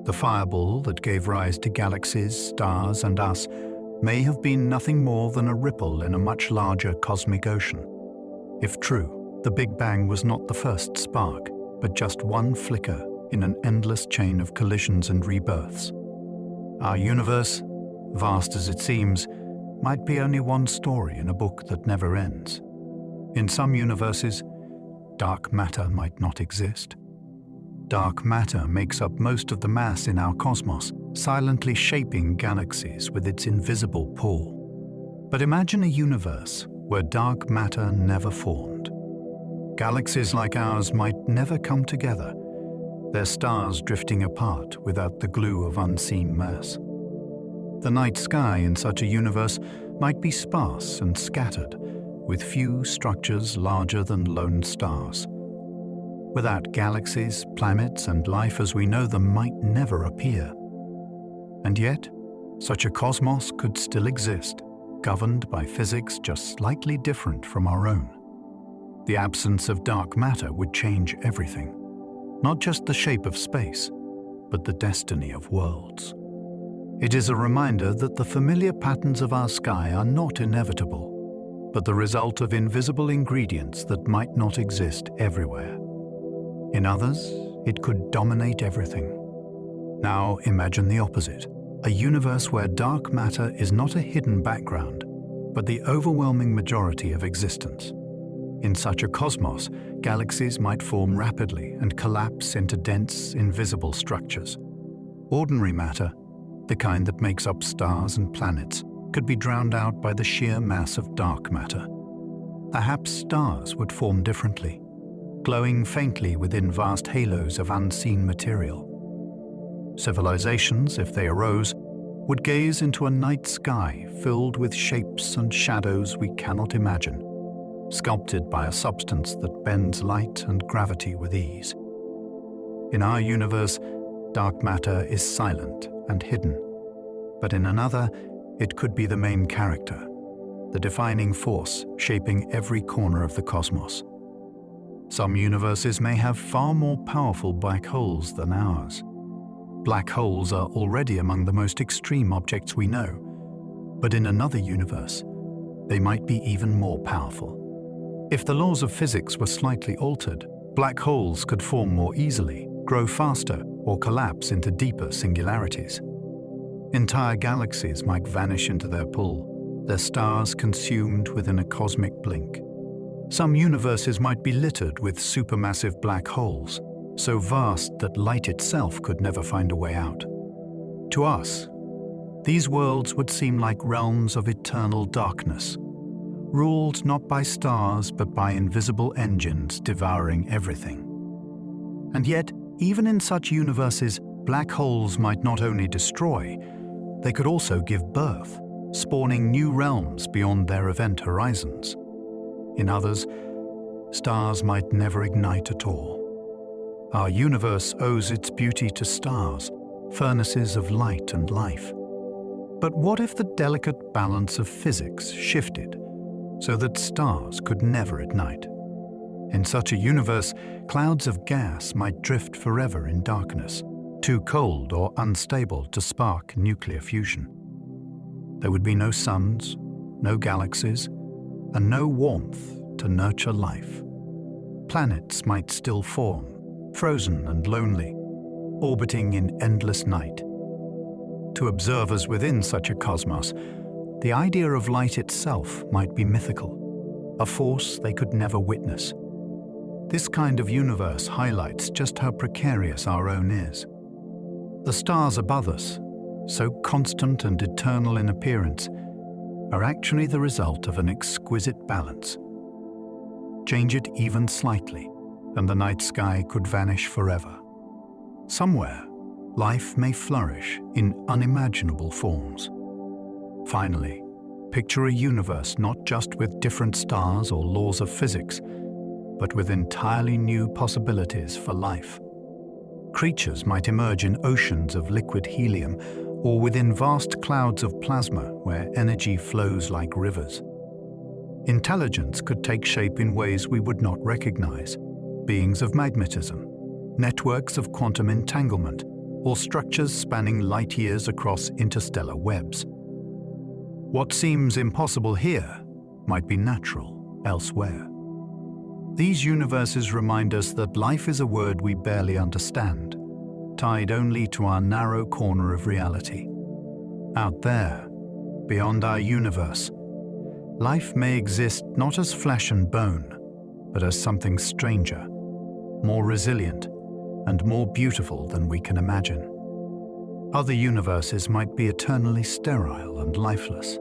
The fireball that gave rise to galaxies, stars, and us may have been nothing more than a ripple in a much larger cosmic ocean. If true, the Big Bang was not the first spark, but just one flicker in an endless chain of collisions and rebirths. Our universe, vast as it seems, might be only one story in a book that never ends. In some universes, dark matter might not exist. Dark matter makes up most of the mass in our cosmos, silently shaping galaxies with its invisible pull. But imagine a universe where dark matter never formed. Galaxies like ours might never come together, their stars drifting apart without the glue of unseen mass. The night sky in such a universe might be sparse and scattered, with few structures larger than lone stars. Without galaxies, planets, and life as we know them might never appear. And yet, such a cosmos could still exist, governed by physics just slightly different from our own. The absence of dark matter would change everything, not just the shape of space, but the destiny of worlds. It is a reminder that the familiar patterns of our sky are not inevitable, but the result of invisible ingredients that might not exist everywhere. In others, it could dominate everything. Now imagine the opposite, a universe where dark matter is not a hidden background, but the overwhelming majority of existence. In such a cosmos, galaxies might form rapidly and collapse into dense, invisible structures. Ordinary matter, the kind that makes up stars and planets, could be drowned out by the sheer mass of dark matter. Perhaps stars would form differently, glowing faintly within vast halos of unseen material. Civilizations, if they arose, would gaze into a night sky filled with shapes and shadows we cannot imagine, sculpted by a substance that bends light and gravity with ease. In our universe, dark matter is silent and hidden, but in another, it could be the main character, the defining force shaping every corner of the cosmos. Some universes may have far more powerful black holes than ours. Black holes are already among the most extreme objects we know, but in another universe, they might be even more powerful. If the laws of physics were slightly altered, black holes could form more easily, grow faster, or collapse into deeper singularities. Entire galaxies might vanish into their pull, their stars consumed within a cosmic blink. Some universes might be littered with supermassive black holes, so vast that light itself could never find a way out. To us, these worlds would seem like realms of eternal darkness, ruled not by stars but by invisible engines devouring everything. And yet, even in such universes, black holes might not only destroy, they could also give birth, spawning new realms beyond their event horizons. In others, stars might never ignite at all. Our universe owes its beauty to stars, furnaces of light and life. But what if the delicate balance of physics shifted so that stars could never ignite? In such a universe, clouds of gas might drift forever in darkness, too cold or unstable to spark nuclear fusion. There would be no suns, no galaxies, and no warmth to nurture life. Planets might still form, frozen and lonely, orbiting in endless night. To observers within such a cosmos, the idea of light itself might be mythical, a force they could never witness. This kind of universe highlights just how precarious our own is. The stars above us, so constant and eternal in appearance, are actually the result of an exquisite balance. Change it even slightly, and the night sky could vanish forever. Somewhere, life may flourish in unimaginable forms. Finally, picture a universe not just with different stars or laws of physics, but with entirely new possibilities for life. Creatures might emerge in oceans of liquid helium or within vast clouds of plasma where energy flows like rivers. Intelligence could take shape in ways we would not recognize, beings of magnetism, networks of quantum entanglement, or structures spanning light years across interstellar webs. What seems impossible here might be natural elsewhere. These universes remind us that life is a word we barely understand, tied only to our narrow corner of reality. Out there, beyond our universe, life may exist not as flesh and bone, but as something stranger, more resilient, and more beautiful than we can imagine. Other universes might be eternally sterile and lifeless.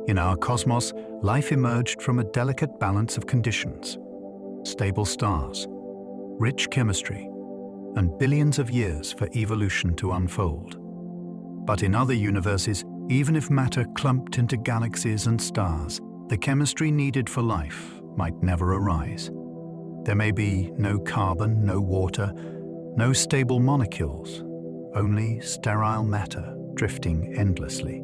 In our cosmos, life emerged from a delicate balance of conditions: stable stars, rich chemistry, and billions of years for evolution to unfold. But in other universes, even if matter clumped into galaxies and stars, the chemistry needed for life might never arise. There may be no carbon, no water, no stable molecules, only sterile matter drifting endlessly.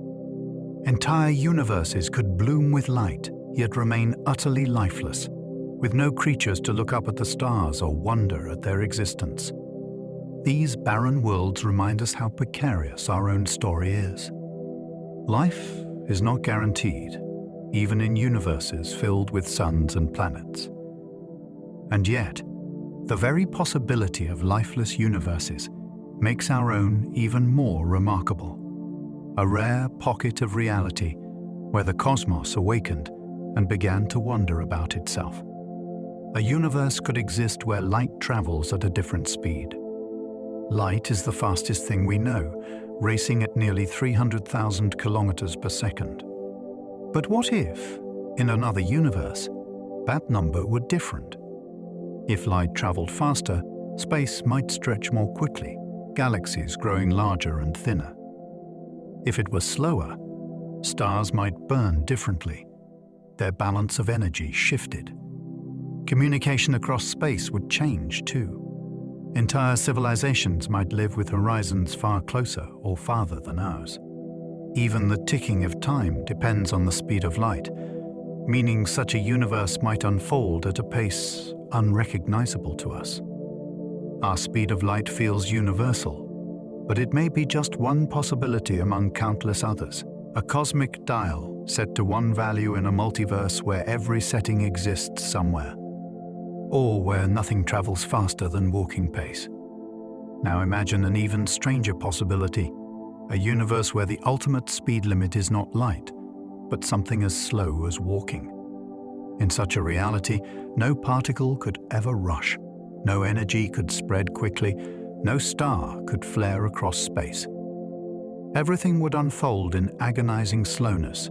Entire universes could bloom with light, yet remain utterly lifeless, with no creatures to look up at the stars or wonder at their existence. These barren worlds remind us how precarious our own story is. Life is not guaranteed, even in universes filled with suns and planets. And yet, the very possibility of lifeless universes makes our own even more remarkable. A rare pocket of reality where the cosmos awakened and began to wonder about itself. A universe could exist where light travels at a different speed. Light is the fastest thing we know, racing at nearly 300,000 kilometers per second. But what if, in another universe, that number were different? If light traveled faster, space might stretch more quickly, galaxies growing larger and thinner. If it were slower, stars might burn differently. Their balance of energy shifted. Communication across space would change too. Entire civilizations might live with horizons far closer or farther than ours. Even the ticking of time depends on the speed of light, meaning such a universe might unfold at a pace unrecognizable to us. Our speed of light feels universal, but it may be just one possibility among countless others, a cosmic dial set to one value in a multiverse where every setting exists somewhere, or where nothing travels faster than walking pace. Now imagine an even stranger possibility, a universe where the ultimate speed limit is not light, but something as slow as walking. In such a reality, no particle could ever rush, no energy could spread quickly, no star could flare across space. Everything would unfold in agonizing slowness.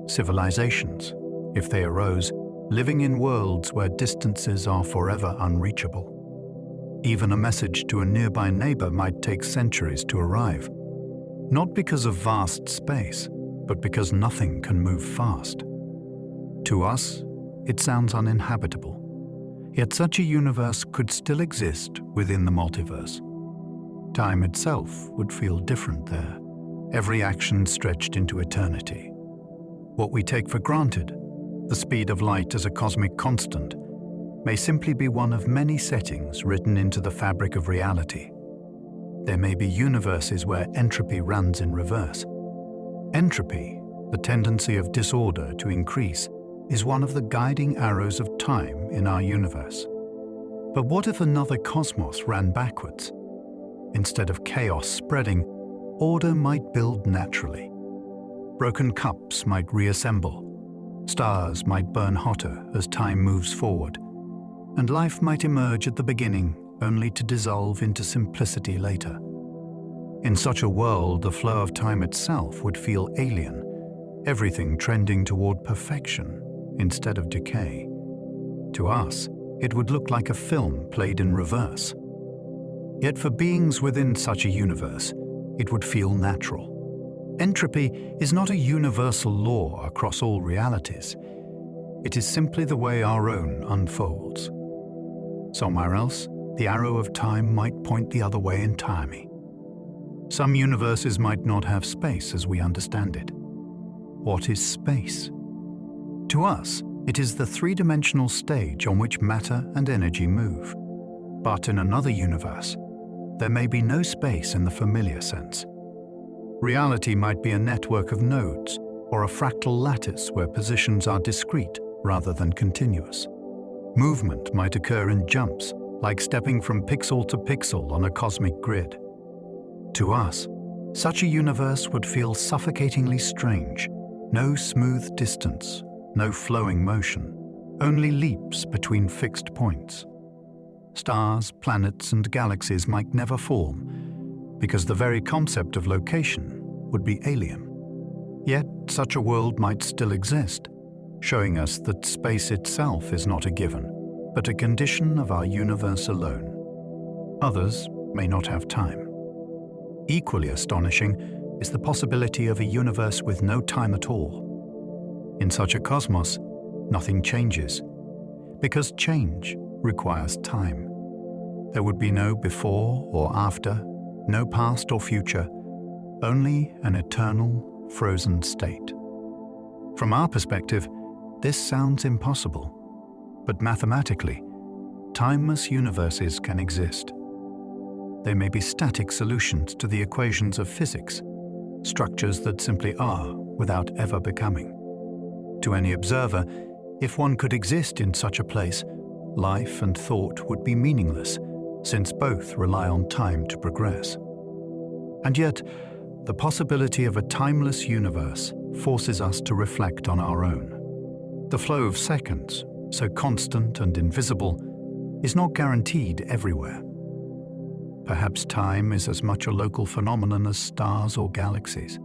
Civilizations, if they arose, living in worlds where distances are forever unreachable. Even a message to a nearby neighbor might take centuries to arrive, not because of vast space, but because nothing can move fast. To us, it sounds uninhabitable. Yet such a universe could still exist within the multiverse. Time itself would feel different there, every action stretched into eternity. What we take for granted, the speed of light as a cosmic constant, may simply be one of many settings written into the fabric of reality. There may be universes where entropy runs in reverse. Entropy, the tendency of disorder to increase, is one of the guiding arrows of time in our universe. But what if another cosmos ran backwards? Instead of chaos spreading, order might build naturally. Broken cups might reassemble. Stars might burn hotter as time moves forward, and life might emerge at the beginning only to dissolve into simplicity later. In such a world, the flow of time itself would feel alien, everything trending toward perfection instead of decay. To us, it would look like a film played in reverse. Yet for beings within such a universe, it would feel natural. Entropy is not a universal law across all realities. It is simply the way our own unfolds. Somewhere else, the arrow of time might point the other way entirely. Some universes might not have space as we understand it. What is space? To us, it is the three-dimensional stage on which matter and energy move. But in another universe, there may be no space in the familiar sense. Reality might be a network of nodes or a fractal lattice where positions are discrete rather than continuous. Movement might occur in jumps, like stepping from pixel to pixel on a cosmic grid. To us, Such a universe would feel suffocatingly strange. No smooth distance, no flowing motion, only leaps between fixed points. Stars, planets, and galaxies might never form, because the very concept of location would be alien. Yet, such a world might still exist, showing us that space itself is not a given, but a condition of our universe alone. Others may not have time. Equally astonishing is the possibility of a universe with no time at all. In such a cosmos, nothing changes, because change requires time. There would be no before or after, no past or future, only an eternal, frozen state. From our perspective, this sounds impossible, but mathematically, timeless universes can exist. They may be static solutions to the equations of physics, structures that simply are without ever becoming. To any observer, if one could exist in such a place, life and thought would be meaningless, since both rely on time to progress. And yet, the possibility of a timeless universe forces us to reflect on our own. The flow of seconds, so constant and invisible, is not guaranteed everywhere. Perhaps time is as much a local phenomenon as stars or galaxies.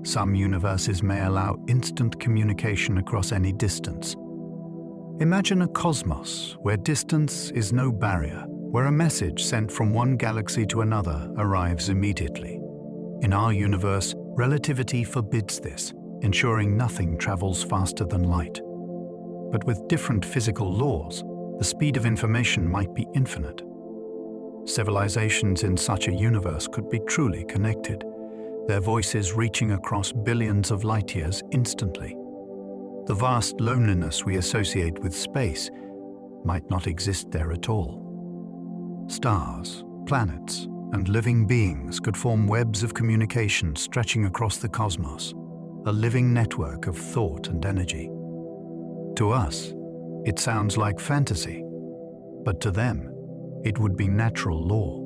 Some universes may allow instant communication across any distance. Imagine a cosmos where distance is no barrier, where a message sent from one galaxy to another arrives immediately. In our universe, relativity forbids this, ensuring nothing travels faster than light. But with different physical laws, the speed of information might be infinite. Civilizations in such a universe could be truly connected, their voices reaching across billions of light years instantly. The vast loneliness we associate with space might not exist there at all. Stars, planets, and living beings could form webs of communication stretching across the cosmos, a living network of thought and energy. To us, it sounds like fantasy, but to them, it would be natural law.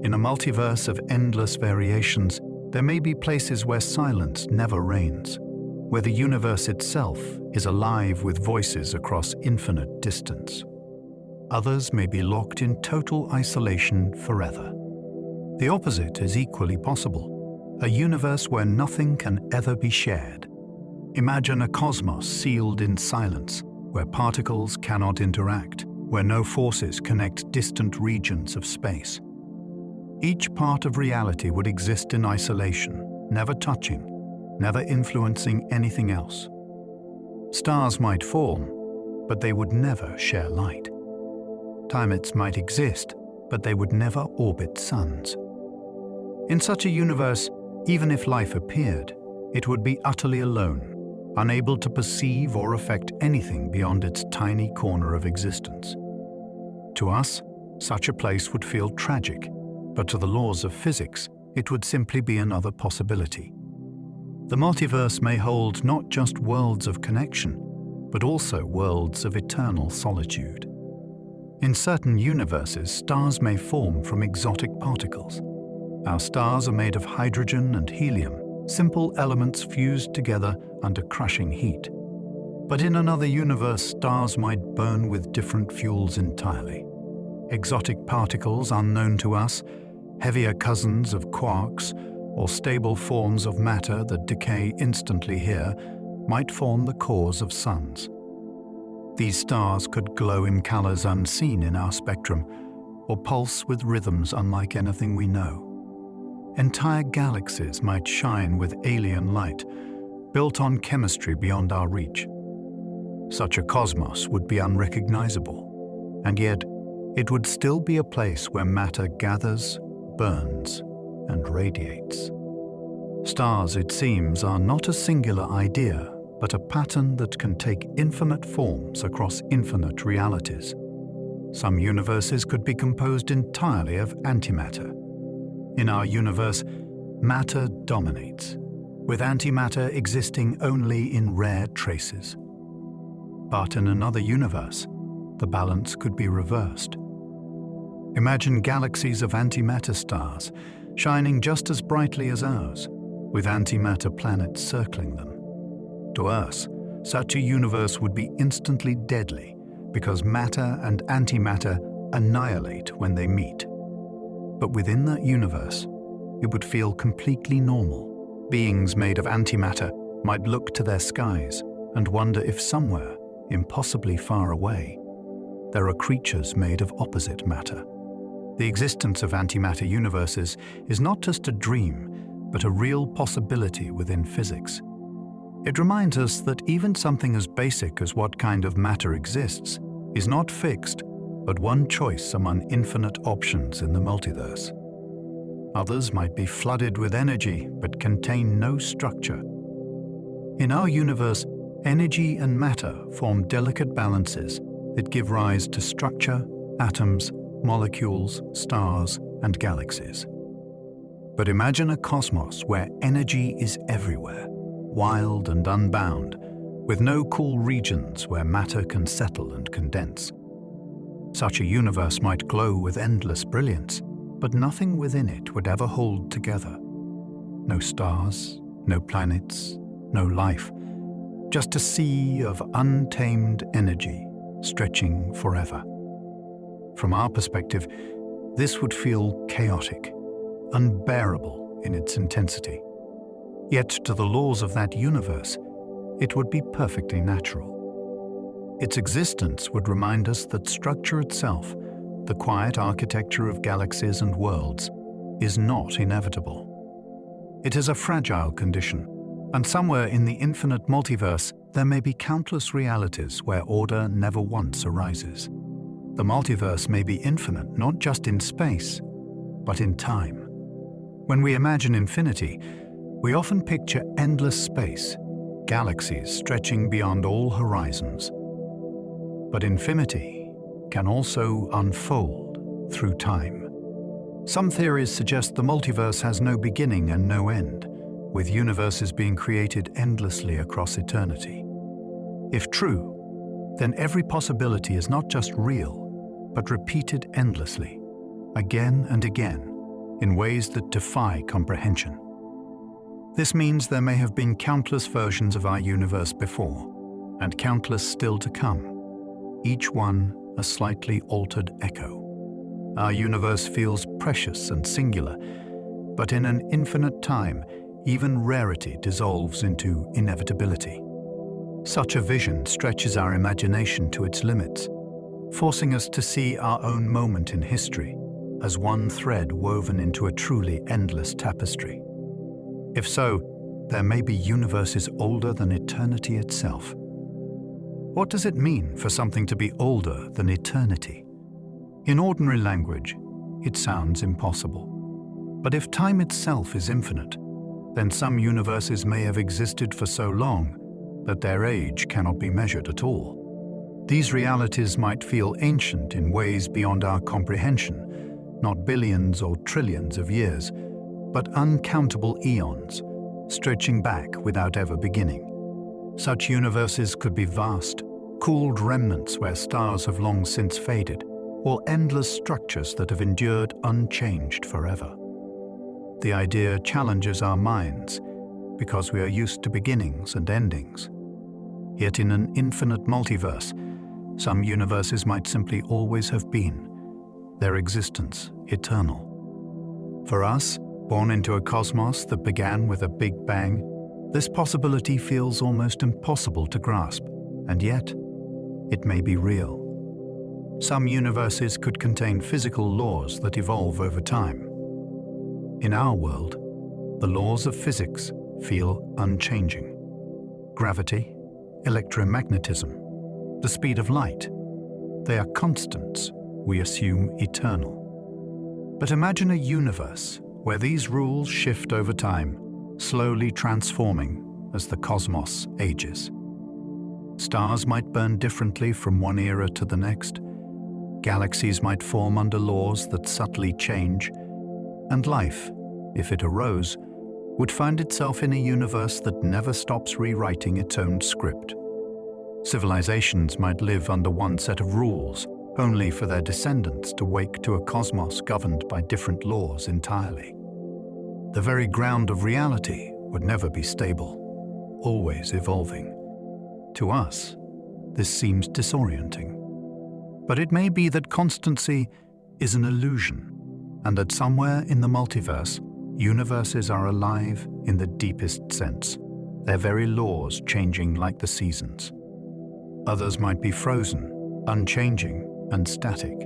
In a multiverse of endless variations, there may be places where silence never reigns, where the universe itself is alive with voices across infinite distance. Others may be locked in total isolation forever. The opposite is equally possible, a universe where nothing can ever be shared. Imagine a cosmos sealed in silence, where particles cannot interact, where no forces connect distant regions of space. Each part of reality would exist in isolation, never touching, never influencing anything else. Stars might form, but they would never share light. Planets might exist, but they would never orbit suns. In such a universe, even if life appeared, it would be utterly alone, unable to perceive or affect anything beyond its tiny corner of existence. To us, such a place would feel tragic, but to the laws of physics, it would simply be another possibility. The multiverse may hold not just worlds of connection, but also worlds of eternal solitude. In certain universes, stars may form from exotic particles. Our stars are made of hydrogen and helium, simple elements fused together under crushing heat. But in another universe, stars might burn with different fuels entirely. Exotic particles unknown to us, heavier cousins of quarks, or stable forms of matter that decay instantly here, might form the cores of suns. These stars could glow in colors unseen in our spectrum, or pulse with rhythms unlike anything we know. Entire galaxies might shine with alien light, built on chemistry beyond our reach. Such a cosmos would be unrecognizable, and yet it would still be a place where matter gathers, burns, and radiates. Stars, it seems, are not a singular idea, but a pattern that can take infinite forms across infinite realities. Some universes could be composed entirely of antimatter. In our universe, matter dominates, with antimatter existing only in rare traces. But in another universe, the balance could be reversed. Imagine galaxies of antimatter stars, shining just as brightly as ours, with antimatter planets circling them. To us, such a universe would be instantly deadly because matter and antimatter annihilate when they meet. But within that universe, it would feel completely normal. Beings made of antimatter might look to their skies and wonder if somewhere, impossibly far away, there are creatures made of opposite matter. The existence of antimatter universes is not just a dream, but a real possibility within physics. It reminds us that even something as basic as what kind of matter exists is not fixed, but one choice among infinite options in the multiverse. Others might be flooded with energy, but contain no structure. In our universe, energy and matter form delicate balances that give rise to structure, atoms, molecules, stars, and galaxies. But imagine a cosmos where energy is everywhere, wild and unbound, with no cool regions where matter can settle and condense. Such a universe might glow with endless brilliance, but nothing within it would ever hold together. No stars, no planets, no life, just a sea of untamed energy stretching forever. From our perspective, this would feel chaotic, unbearable in its intensity. Yet to the laws of that universe, it would be perfectly natural. Its existence would remind us that structure itself, the quiet architecture of galaxies and worlds, is not inevitable. It is a fragile condition, and somewhere in the infinite multiverse, there may be countless realities where order never once arises. The multiverse may be infinite not just in space, but in time. When we imagine infinity, we often picture endless space, galaxies stretching beyond all horizons. But infinity can also unfold through time. Some theories suggest the multiverse has no beginning and no end, with universes being created endlessly across eternity. If true, then every possibility is not just real, but repeated endlessly, again and again, in ways that defy comprehension. This means there may have been countless versions of our universe before, and countless still to come, each one a slightly altered echo. Our universe feels precious and singular, but in an infinite time, even rarity dissolves into inevitability. Such a vision stretches our imagination to its limits, forcing us to see our own moment in history as one thread woven into a truly endless tapestry. If so, there may be universes older than eternity itself. What does it mean for something to be older than eternity? In ordinary language, it sounds impossible. But if time itself is infinite, then some universes may have existed for so long that their age cannot be measured at all. These realities might feel ancient in ways beyond our comprehension, not billions or trillions of years, but uncountable eons, stretching back without ever beginning. Such universes could be vast, cooled remnants where stars have long since faded, or endless structures that have endured unchanged forever. The idea challenges our minds because we are used to beginnings and endings. Yet in an infinite multiverse, some universes might simply always have been, their existence eternal. For us, born into a cosmos that began with a big bang, this possibility feels almost impossible to grasp, and yet, it may be real. Some universes could contain physical laws that evolve over time. In our world, the laws of physics feel unchanging. Gravity, electromagnetism, the speed of light, they are constants we assume eternal. But imagine a universe where these rules shift over time, slowly transforming as the cosmos ages. Stars might burn differently from one era to the next, galaxies might form under laws that subtly change, and life, if it arose, would find itself in a universe that never stops rewriting its own script. Civilizations might live under one set of rules, only for their descendants to wake to a cosmos governed by different laws entirely. The very ground of reality would never be stable, always evolving. To us, this seems disorienting. But it may be that constancy is an illusion, and that somewhere in the multiverse, universes are alive in the deepest sense, their very laws changing like the seasons. Others might be frozen, unchanging, and static.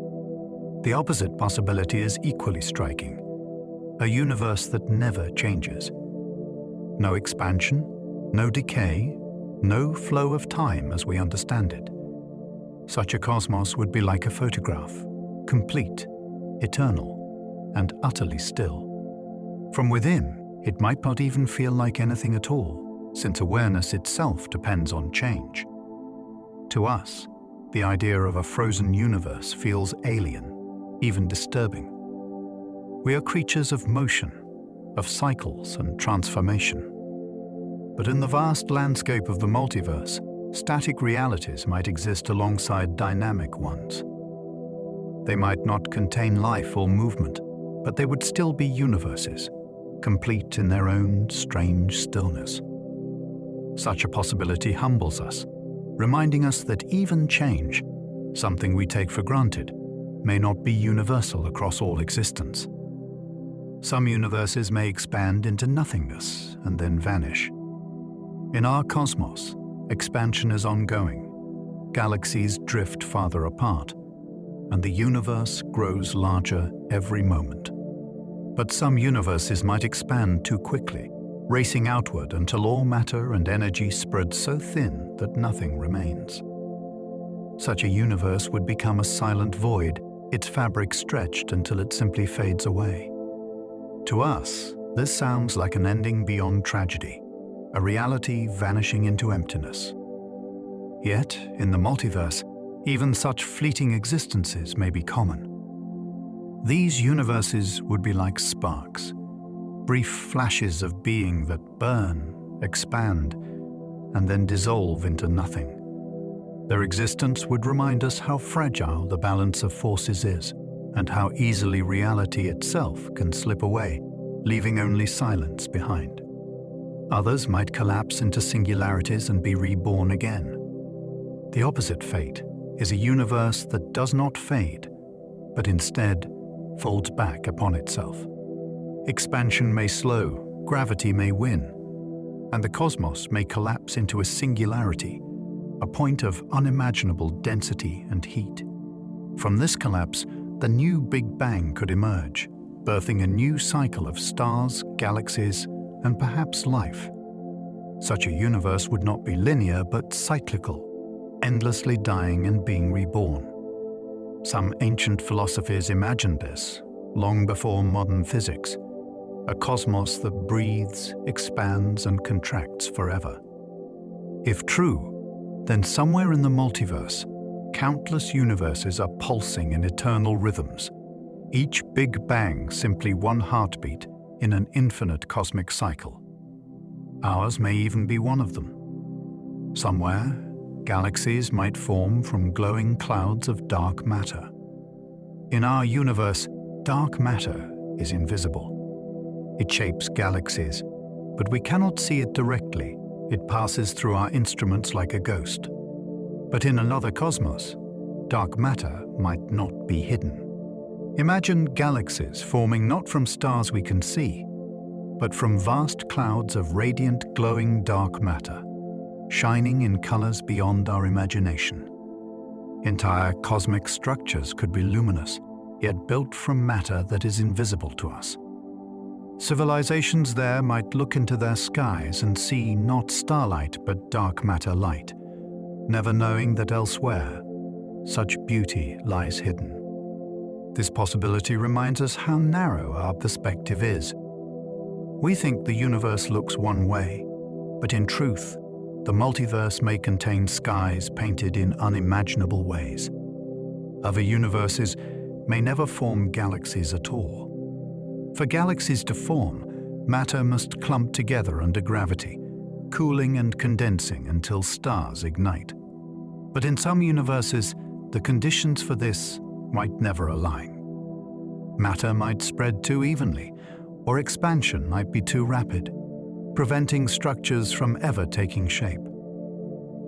The opposite possibility is equally striking: a universe that never changes. No expansion, no decay, no flow of time as we understand it. Such a cosmos would be like a photograph, complete, eternal, and utterly still. From within, it might not even feel like anything at all, since awareness itself depends on change. To us, the idea of a frozen universe feels alien, even disturbing. We are creatures of motion, of cycles and transformation. But in the vast landscape of the multiverse, static realities might exist alongside dynamic ones. They might not contain life or movement, but they would still be universes, complete in their own strange stillness. Such a possibility humbles us, reminding us that even change, something we take for granted, may not be universal across all existence. Some universes may expand into nothingness and then vanish. In our cosmos, expansion is ongoing. Galaxies drift farther apart, and the universe grows larger every moment. But some universes might expand too quickly, racing outward until all matter and energy spread so thin that nothing remains. Such a universe would become a silent void, its fabric stretched until it simply fades away. To us, this sounds like an ending beyond tragedy, a reality vanishing into emptiness. Yet, in the multiverse, even such fleeting existences may be common. These universes would be like sparks, brief flashes of being that burn, expand, and then dissolve into nothing. Their existence would remind us how fragile the balance of forces is, and how easily reality itself can slip away, leaving only silence behind. Others might collapse into singularities and be reborn again. The opposite fate is a universe that does not fade, but instead folds back upon itself. Expansion may slow, gravity may win, and the cosmos may collapse into a singularity, a point of unimaginable density and heat. From this collapse, the new Big Bang could emerge, birthing a new cycle of stars, galaxies, and perhaps life. Such a universe would not be linear but cyclical, endlessly dying and being reborn. Some ancient philosophies imagined this, long before modern physics, a cosmos that breathes, expands, and contracts forever. If true, then somewhere in the multiverse, countless universes are pulsing in eternal rhythms, each Big Bang simply one heartbeat in an infinite cosmic cycle. Ours may even be one of them. Somewhere, galaxies might form from glowing clouds of dark matter. In our universe, dark matter is invisible. It shapes galaxies, but we cannot see it directly. It passes through our instruments like a ghost. But in another cosmos, dark matter might not be hidden. Imagine galaxies forming not from stars we can see, but from vast clouds of radiant, glowing dark matter, shining in colors beyond our imagination. Entire cosmic structures could be luminous, yet built from matter that is invisible to us. Civilizations there might look into their skies and see not starlight but dark matter light, never knowing that elsewhere such beauty lies hidden. This possibility reminds us how narrow our perspective is. We think the universe looks one way, but in truth, the multiverse may contain skies painted in unimaginable ways. Other universes may never form galaxies at all. For galaxies to form, matter must clump together under gravity, cooling and condensing until stars ignite. But in some universes, the conditions for this might never align. Matter might spread too evenly, or expansion might be too rapid, preventing structures from ever taking shape.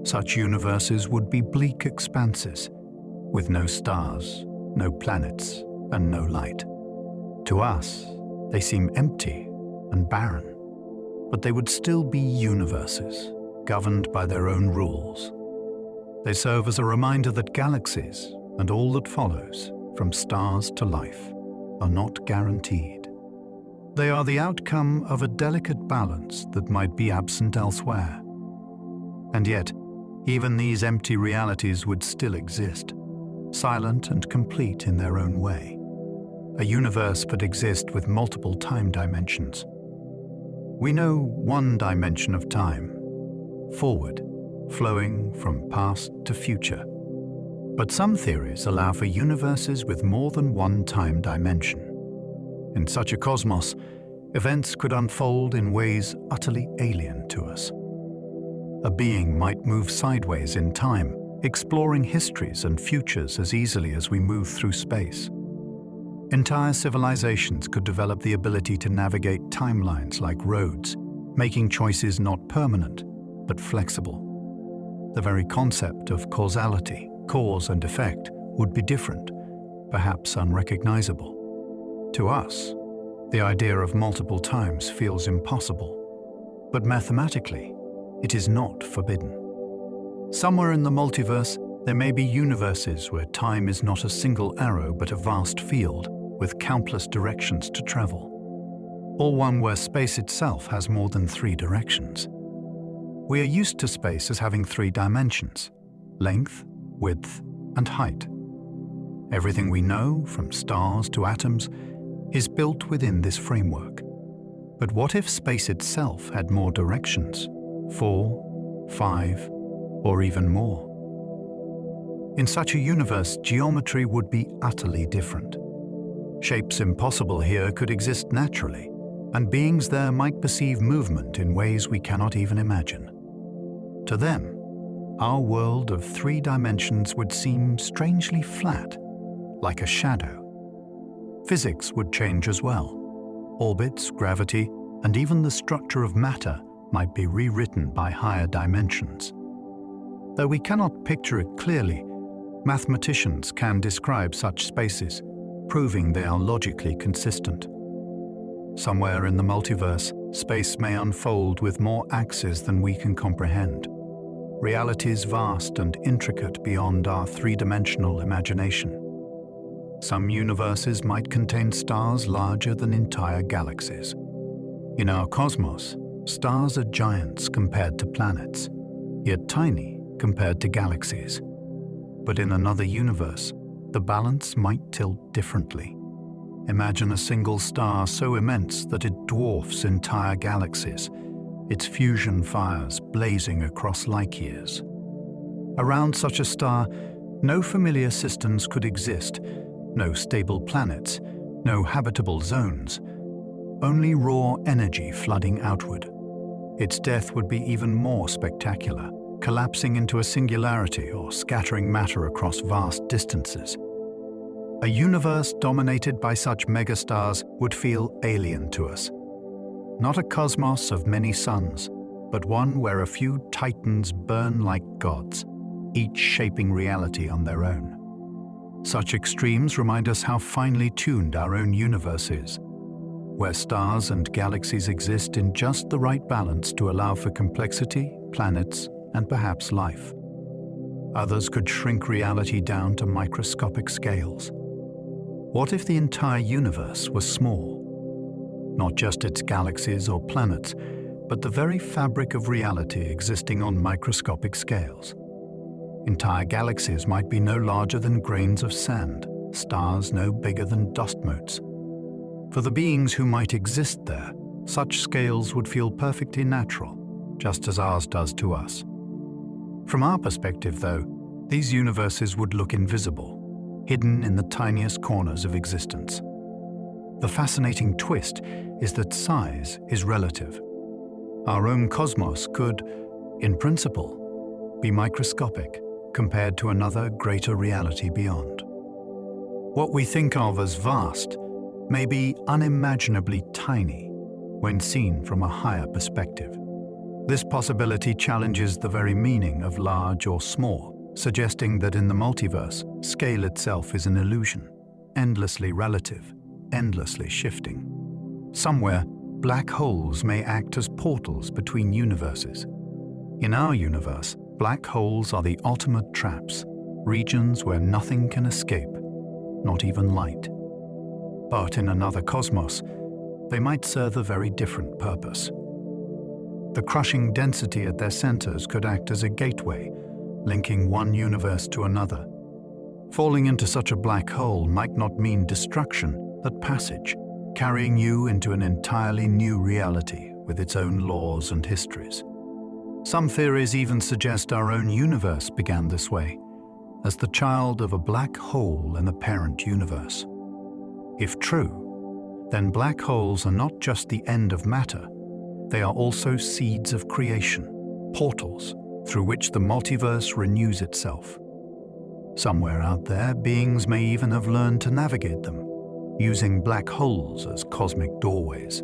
Such universes would be bleak expanses, with no stars, no planets, and no light. To us, they seem empty and barren, but they would still be universes, governed by their own rules. They serve as a reminder that galaxies, and all that follows, from stars to life, are not guaranteed. They are the outcome of a delicate balance that might be absent elsewhere. And yet, even these empty realities would still exist, silent and complete in their own way. A universe could exist with multiple time dimensions. We know one dimension of time, forward, flowing from past to future. But some theories allow for universes with more than one time dimension. In such a cosmos, events could unfold in ways utterly alien to us. A being might move sideways in time, exploring histories and futures as easily as we move through space. Entire civilizations could develop the ability to navigate timelines like roads, making choices not permanent, but flexible. The very concept of causality, cause and effect, would be different, perhaps unrecognizable. To us, the idea of multiple times feels impossible, but mathematically, it is not forbidden. Somewhere in the multiverse, there may be universes where time is not a single arrow but a vast field with countless directions to travel, or one where space itself has more than 3 directions. We are used to space as having 3 dimensions: length, width, and height. Everything we know, from stars to atoms, is built within this framework. But what if space itself had more directions? 4, 5, or even more? In such a universe, geometry would be utterly different. Shapes impossible here could exist naturally, and beings there might perceive movement in ways we cannot even imagine. To them, our world of 3 dimensions would seem strangely flat, like a shadow. Physics would change as well. Orbits, gravity, and even the structure of matter might be rewritten by higher dimensions. Though we cannot picture it clearly, mathematicians can describe such spaces, proving they are logically consistent. Somewhere in the multiverse, space may unfold with more axes than we can comprehend. Realities vast and intricate beyond our 3-dimensional imagination. Some universes might contain stars larger than entire galaxies. In our cosmos, stars are giants compared to planets, yet tiny compared to galaxies. But in another universe, the balance might tilt differently. Imagine a single star so immense that it dwarfs entire galaxies, its fusion fires blazing across light years. Around such a star, no familiar systems could exist, no stable planets, no habitable zones, only raw energy flooding outward. Its death would be even more spectacular, collapsing into a singularity or scattering matter across vast distances. A universe dominated by such megastars would feel alien to us. Not a cosmos of many suns, but one where a few titans burn like gods, each shaping reality on their own. Such extremes remind us how finely tuned our own universe is, where stars and galaxies exist in just the right balance to allow for complexity, planets, and perhaps life. Others could shrink reality down to microscopic scales. What if the entire universe was small? Not just its galaxies or planets, but the very fabric of reality existing on microscopic scales. Entire galaxies might be no larger than grains of sand, stars no bigger than dust motes. For the beings who might exist there, such scales would feel perfectly natural, just as ours does to us. From our perspective, though, these universes would look invisible, hidden in the tiniest corners of existence. The fascinating twist is that size is relative. Our own cosmos could, in principle, be microscopic compared to another greater reality beyond. What we think of as vast may be unimaginably tiny when seen from a higher perspective. This possibility challenges the very meaning of large or small, suggesting that in the multiverse, scale itself is an illusion, endlessly relative, endlessly shifting. Somewhere, black holes may act as portals between universes. In our universe, black holes are the ultimate traps, regions where nothing can escape, not even light. But in another cosmos, they might serve a very different purpose. The crushing density at their centers could act as a gateway, linking one universe to another. Falling into such a black hole might not mean destruction, but passage, carrying you into an entirely new reality with its own laws and histories. Some theories even suggest our own universe began this way, as the child of a black hole in the parent universe. If true, then black holes are not just the end of matter, they are also seeds of creation, portals through which the multiverse renews itself. Somewhere out there, beings may even have learned to navigate them, using black holes as cosmic doorways.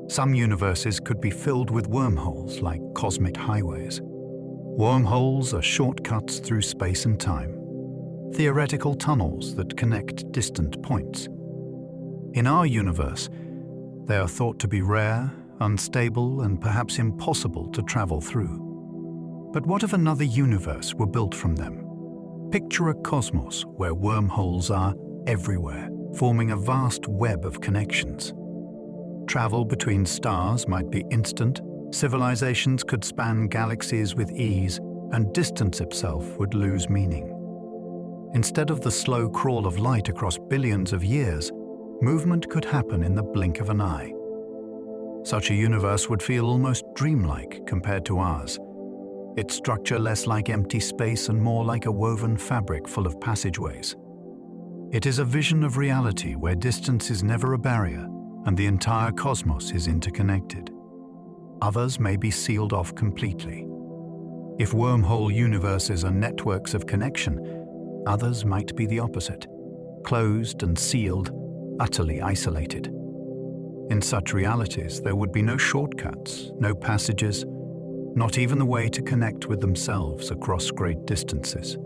Some universes could be filled with wormholes like cosmic highways. Wormholes are shortcuts through space and time, theoretical tunnels that connect distant points. In our universe, they are thought to be rare, unstable, and perhaps impossible to travel through. But what if another universe were built from them? Picture a cosmos where wormholes are everywhere, forming a vast web of connections. Travel between stars might be instant, civilizations could span galaxies with ease, and distance itself would lose meaning. Instead of the slow crawl of light across billions of years, movement could happen in the blink of an eye. Such a universe would feel almost dreamlike compared to ours, its structure less like empty space and more like a woven fabric full of passageways. It is a vision of reality where distance is never a barrier and the entire cosmos is interconnected. Others may be sealed off completely. If wormhole universes are networks of connection, others might be the opposite, closed and sealed, utterly isolated. In such realities, there would be no shortcuts, no passages, not even the way to connect with themselves across great distances.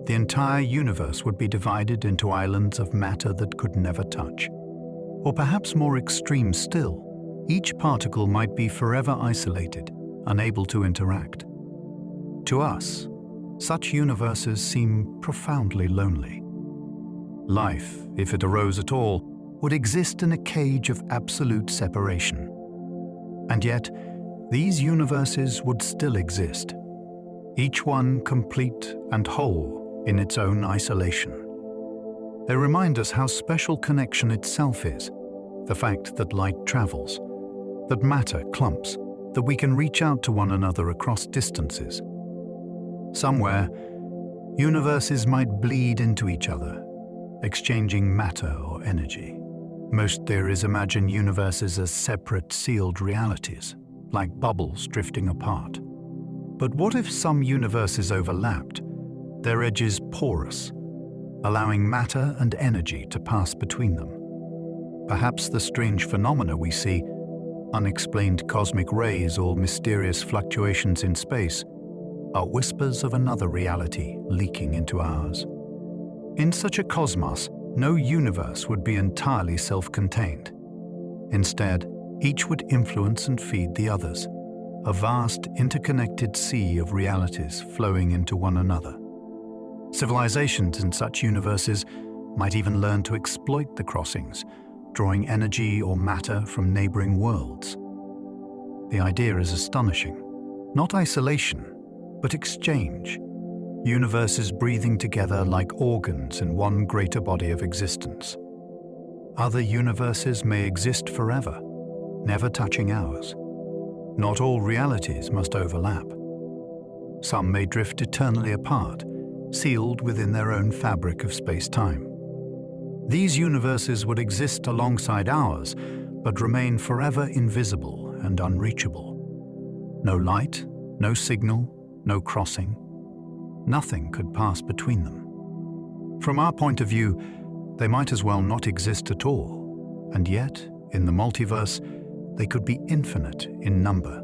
The entire universe would be divided into islands of matter that could never touch. Or perhaps more extreme still, each particle might be forever isolated, unable to interact. To us, such universes seem profoundly lonely. Life, if it arose at all, would exist in a cage of absolute separation. And yet, these universes would still exist, each one complete and whole in its own isolation. They remind us how special connection itself is, the fact that light travels, that matter clumps, that we can reach out to one another across distances. Somewhere, universes might bleed into each other, exchanging matter or energy. Most theories imagine universes as separate, sealed realities, like bubbles drifting apart. But what if some universes overlapped, their edges porous, allowing matter and energy to pass between them? Perhaps the strange phenomena we see, unexplained cosmic rays or mysterious fluctuations in space, are whispers of another reality leaking into ours. In such a cosmos, no universe would be entirely self-contained. Instead, each would influence and feed the others, a vast interconnected sea of realities flowing into one another. Civilizations in such universes might even learn to exploit the crossings, drawing energy or matter from neighboring worlds. The idea is astonishing. Not isolation, but exchange. Universes breathing together like organs in one greater body of existence. Other universes may exist forever, never touching ours. Not all realities must overlap. Some may drift eternally apart, sealed within their own fabric of space-time. These universes would exist alongside ours, but remain forever invisible and unreachable. No light, no signal, no crossing. Nothing could pass between them. From our point of view, They might as well not exist at all, and yet, in the multiverse, they could be infinite in number.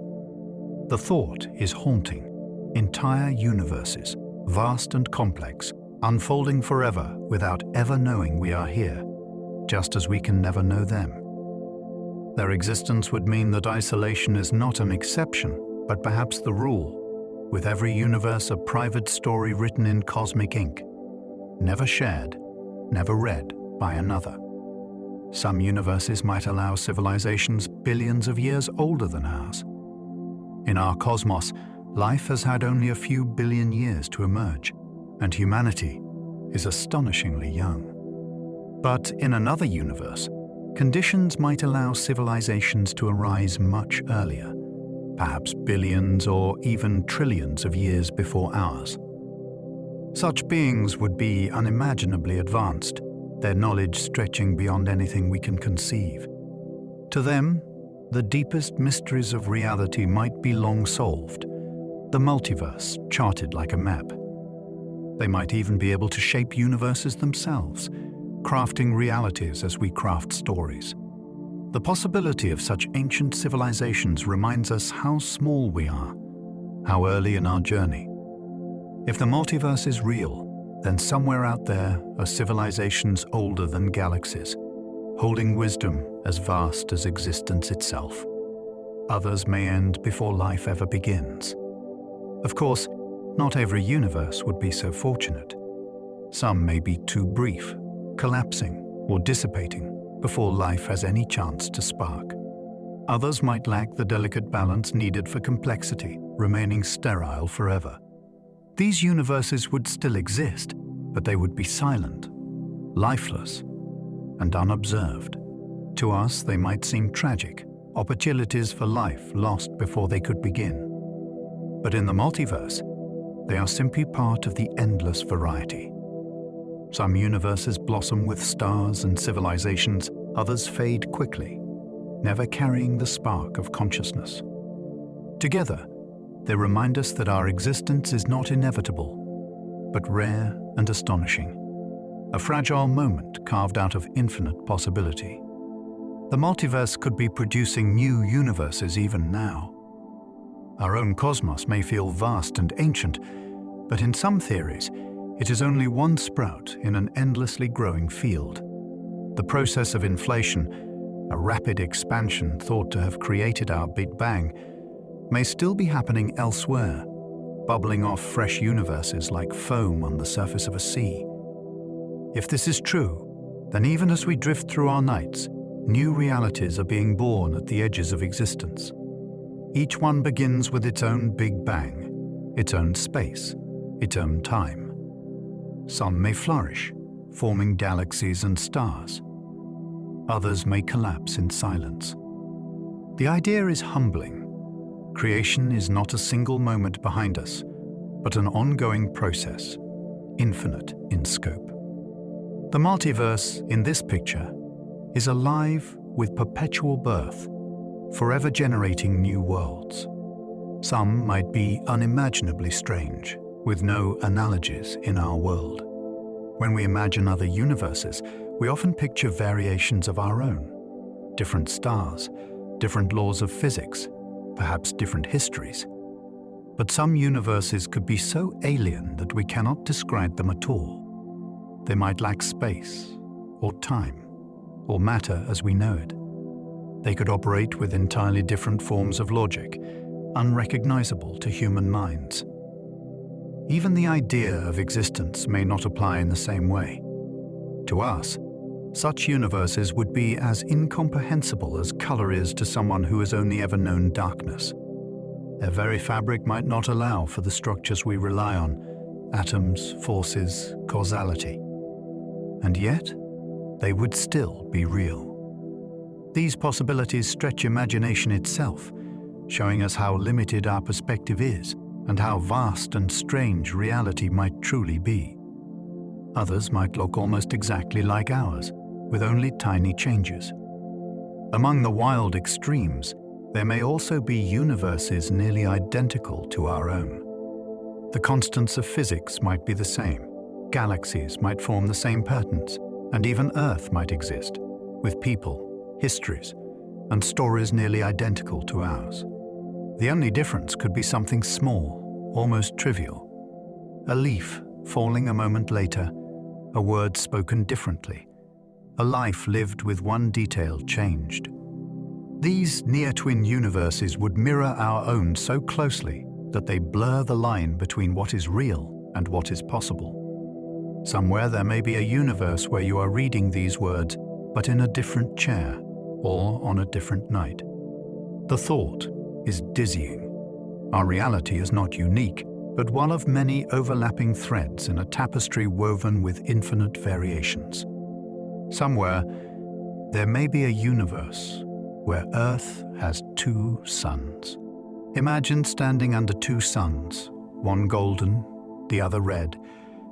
The thought is haunting. Entire universes, vast and complex, unfolding forever without ever knowing we are here, just as we can never know them. Their existence would mean that isolation is not an exception, but perhaps the rule, with every universe a private story written in cosmic ink, never shared, never read by another. Some universes might allow civilizations billions of years older than ours. In our cosmos, life has had only a few billion years to emerge, and humanity is astonishingly young. But in another universe, conditions might allow civilizations to arise much earlier, perhaps billions or even trillions of years before ours. Such beings would be unimaginably advanced, their knowledge stretching beyond anything we can conceive. To them, the deepest mysteries of reality might be long solved, the multiverse charted like a map. They might even be able to shape universes themselves, crafting realities as we craft stories. The possibility of such ancient civilizations reminds us how small we are, how early in our journey. If the multiverse is real, then somewhere out there are civilizations older than galaxies, holding wisdom as vast as existence itself. Others may end before life ever begins. Of course, not every universe would be so fortunate. Some may be too brief, collapsing or dissipating before life has any chance to spark. Others might lack the delicate balance needed for complexity, remaining sterile forever. These universes would still exist, but they would be silent, lifeless, and unobserved. To us, they might seem tragic, opportunities for life lost before they could begin. But in the multiverse, they are simply part of the endless variety. Some universes blossom with stars and civilizations, others fade quickly, never carrying the spark of consciousness. Together, they remind us that our existence is not inevitable, but rare and astonishing, a fragile moment carved out of infinite possibility. The multiverse could be producing new universes even now. Our own cosmos may feel vast and ancient, but in some theories, it is only one sprout in an endlessly growing field. The process of inflation, a rapid expansion thought to have created our Big Bang, may still be happening elsewhere, bubbling off fresh universes like foam on the surface of a sea. If this is true, then even as we drift through our nights, new realities are being born at the edges of existence. Each one begins with its own Big Bang, its own space, its own time. Some may flourish, forming galaxies and stars. Others may collapse in silence. The idea is humbling. Creation is not a single moment behind us, but an ongoing process, infinite in scope. The multiverse, in this picture, is alive with perpetual birth, forever generating new worlds. Some might be unimaginably strange, with no analogies in our world. When we imagine other universes, we often picture variations of our own, different stars, different laws of physics, perhaps different histories. But some universes could be so alien that we cannot describe them at all. They might lack space, or time, or matter as we know it. They could operate with entirely different forms of logic, unrecognizable to human minds. Even the idea of existence may not apply in the same way. To us, such universes would be as incomprehensible as color is to someone who has only ever known darkness. Their very fabric might not allow for the structures we rely on, atoms, forces, causality. And yet, they would still be real. These possibilities stretch imagination itself, showing us how limited our perspective is and how vast and strange reality might truly be. Others might look almost exactly like ours, with only tiny changes. Among the wild extremes, there may also be universes nearly identical to our own. The constants of physics might be the same, galaxies might form the same patterns, And even Earth might exist, with people, histories, and stories nearly identical to ours. The only difference could be something small, almost trivial. A leaf falling a moment later, a word spoken differently, a life lived with one detail changed. These near-twin universes would mirror our own so closely that they blur the line between what is real and what is possible. Somewhere there may be a universe where you are reading these words, but in a different chair or on a different night. The thought is dizzying. Our reality is not unique, but one of many overlapping threads in a tapestry woven with infinite variations. Somewhere, there may be a universe where Earth has two suns. Imagine standing under two suns, one golden, the other red,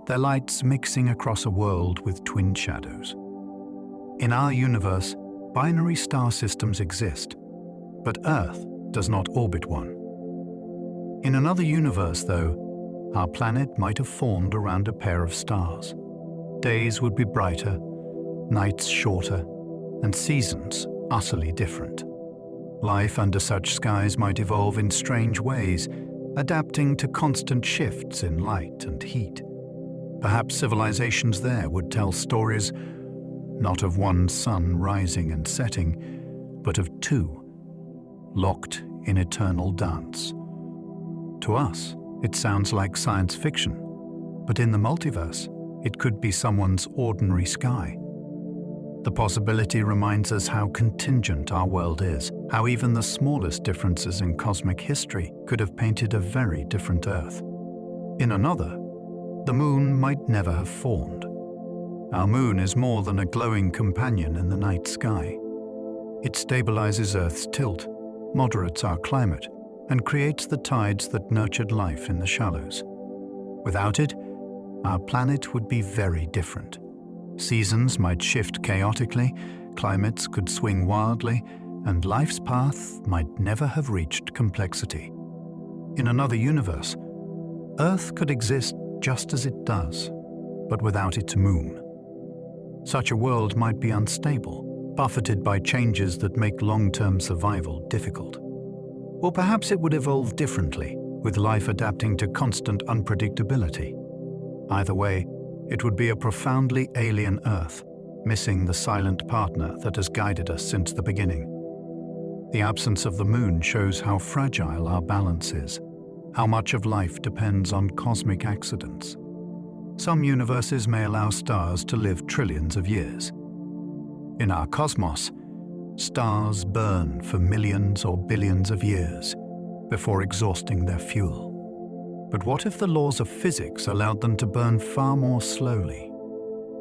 their lights mixing across a world with twin shadows. In our universe, binary star systems exist, but Earth does not orbit one. In another universe, though, our planet might have formed around a pair of stars. Days would be brighter, nights shorter, and seasons utterly different. Life under such skies might evolve in strange ways, adapting to constant shifts in light and heat. Perhaps civilizations there would tell stories not of one sun rising and setting, but of two, locked in eternal dance. To us, it sounds like science fiction, but in the multiverse, it could be someone's ordinary sky. The possibility reminds us how contingent our world is, how even the smallest differences in cosmic history could have painted a very different Earth. In another, the moon might never have formed. Our moon is more than a glowing companion in the night sky. It stabilizes Earth's tilt, moderates our climate, and creates the tides that nurtured life in the shallows. Without it, our planet would be very different. Seasons might shift chaotically, climates could swing wildly, and life's path might never have reached complexity. In another universe, Earth could exist just as it does, but without its moon. Such a world might be unstable, buffeted by changes that make long-term survival difficult. Or perhaps it would evolve differently, with life adapting to constant unpredictability. Either way, it would be a profoundly alien Earth, missing the silent partner that has guided us since the beginning. The absence of the moon shows how fragile our balance is, how much of life depends on cosmic accidents. Some universes may allow stars to live trillions of years. In our cosmos, stars burn for millions or billions of years before exhausting their fuel. But what if the laws of physics allowed them to burn far more slowly?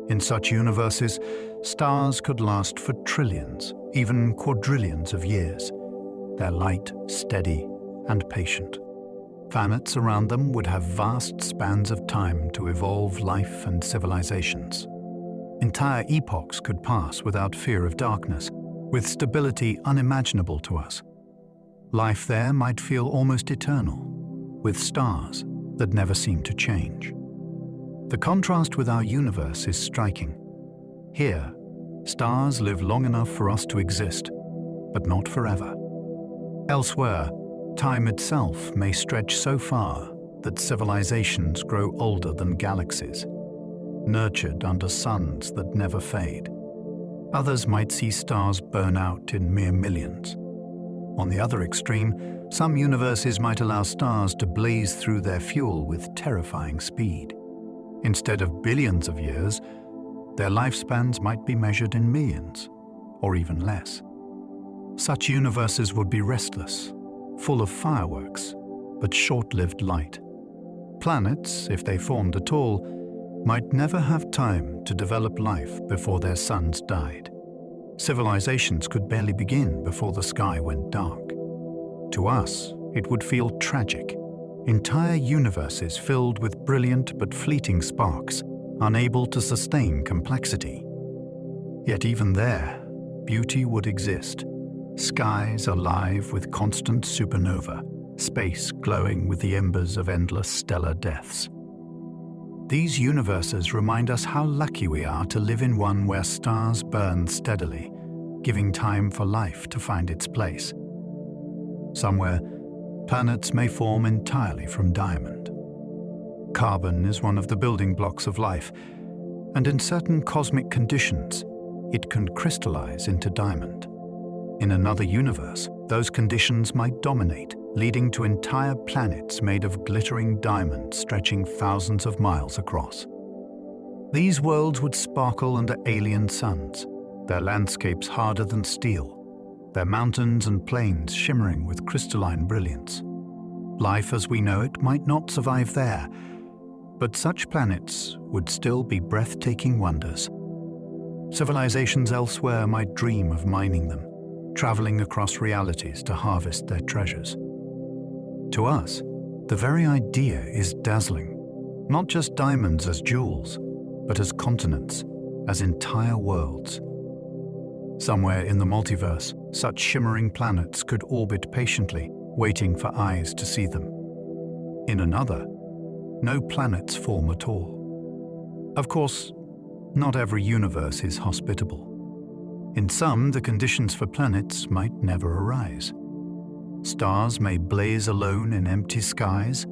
In such universes, stars could last for trillions, even quadrillions of years, their light steady and patient. Planets around them would have vast spans of time to evolve life and civilizations. Entire epochs could pass without fear of darkness, with stability unimaginable to us. Life there might feel almost eternal, with stars that never seem to change. The contrast with our universe is striking. Here, stars live long enough for us to exist, but not forever. Elsewhere, time itself may stretch so far that civilizations grow older than galaxies, nurtured under suns that never fade. Others might see stars burn out in mere millions. On the other extreme, some universes might allow stars to blaze through their fuel with terrifying speed. Instead of billions of years, their lifespans might be measured in millions, or even less. Such universes would be restless, full of fireworks, but short-lived light. Planets, if they formed at all, might never have time to develop life before their suns died. Civilizations could barely begin before the sky went dark. To us, it would feel tragic. Entire universes filled with brilliant but fleeting sparks, unable to sustain complexity. Yet even there, beauty would exist. Skies alive with constant supernova, space glowing with the embers of endless stellar deaths. These universes remind us how lucky we are to live in one where stars burn steadily, giving time for life to find its place. Somewhere, planets may form entirely from diamond. Carbon is one of the building blocks of life, and in certain cosmic conditions, it can crystallize into diamond. In another universe, those conditions might dominate, leading to entire planets made of glittering diamond stretching thousands of miles across. These worlds would sparkle under alien suns, their landscapes harder than steel, their mountains and plains shimmering with crystalline brilliance. Life as we know it might not survive there, but such planets would still be breathtaking wonders. Civilizations elsewhere might dream of mining them, traveling across realities to harvest their treasures. To us, the very idea is dazzling. Not just diamonds as jewels, but as continents, as entire worlds. Somewhere in the multiverse, such shimmering planets could orbit patiently, waiting for eyes to see them. In another, no planets form at all. Of course, not every universe is hospitable. In some, the conditions for planets might never arise. Stars may blaze alone in empty skies,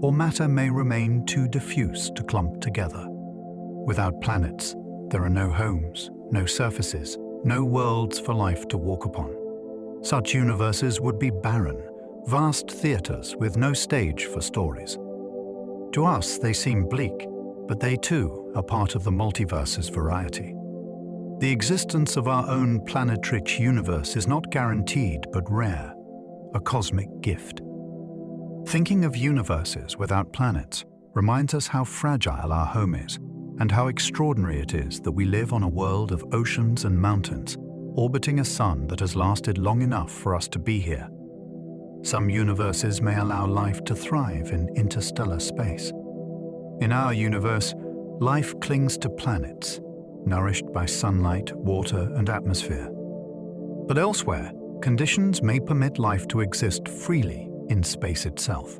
or matter may remain too diffuse to clump together. Without planets, there are no homes, no surfaces, no worlds for life to walk upon. Such universes would be barren, vast theaters with no stage for stories. To us, they seem bleak, but they too are part of the multiverse's variety. The existence of our own planet-rich universe is not guaranteed but rare, a cosmic gift. Thinking of universes without planets reminds us how fragile our home is, and how extraordinary it is that we live on a world of oceans and mountains, orbiting a sun that has lasted long enough for us to be here. Some universes may allow life to thrive in interstellar space. In our universe, life clings to planets, nourished by sunlight, water, and atmosphere. But elsewhere, conditions may permit life to exist freely in space itself.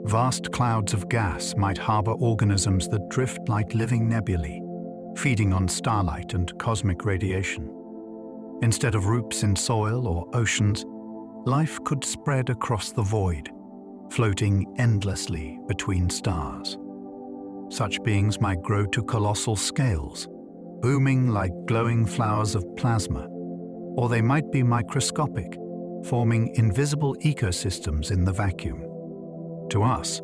Vast clouds of gas might harbor organisms that drift like living nebulae, feeding on starlight and cosmic radiation. Instead of roots in soil or oceans, life could spread across the void, floating endlessly between stars. Such beings might grow to colossal scales, booming like glowing flowers of plasma, or they might be microscopic, forming invisible ecosystems in the vacuum. To us,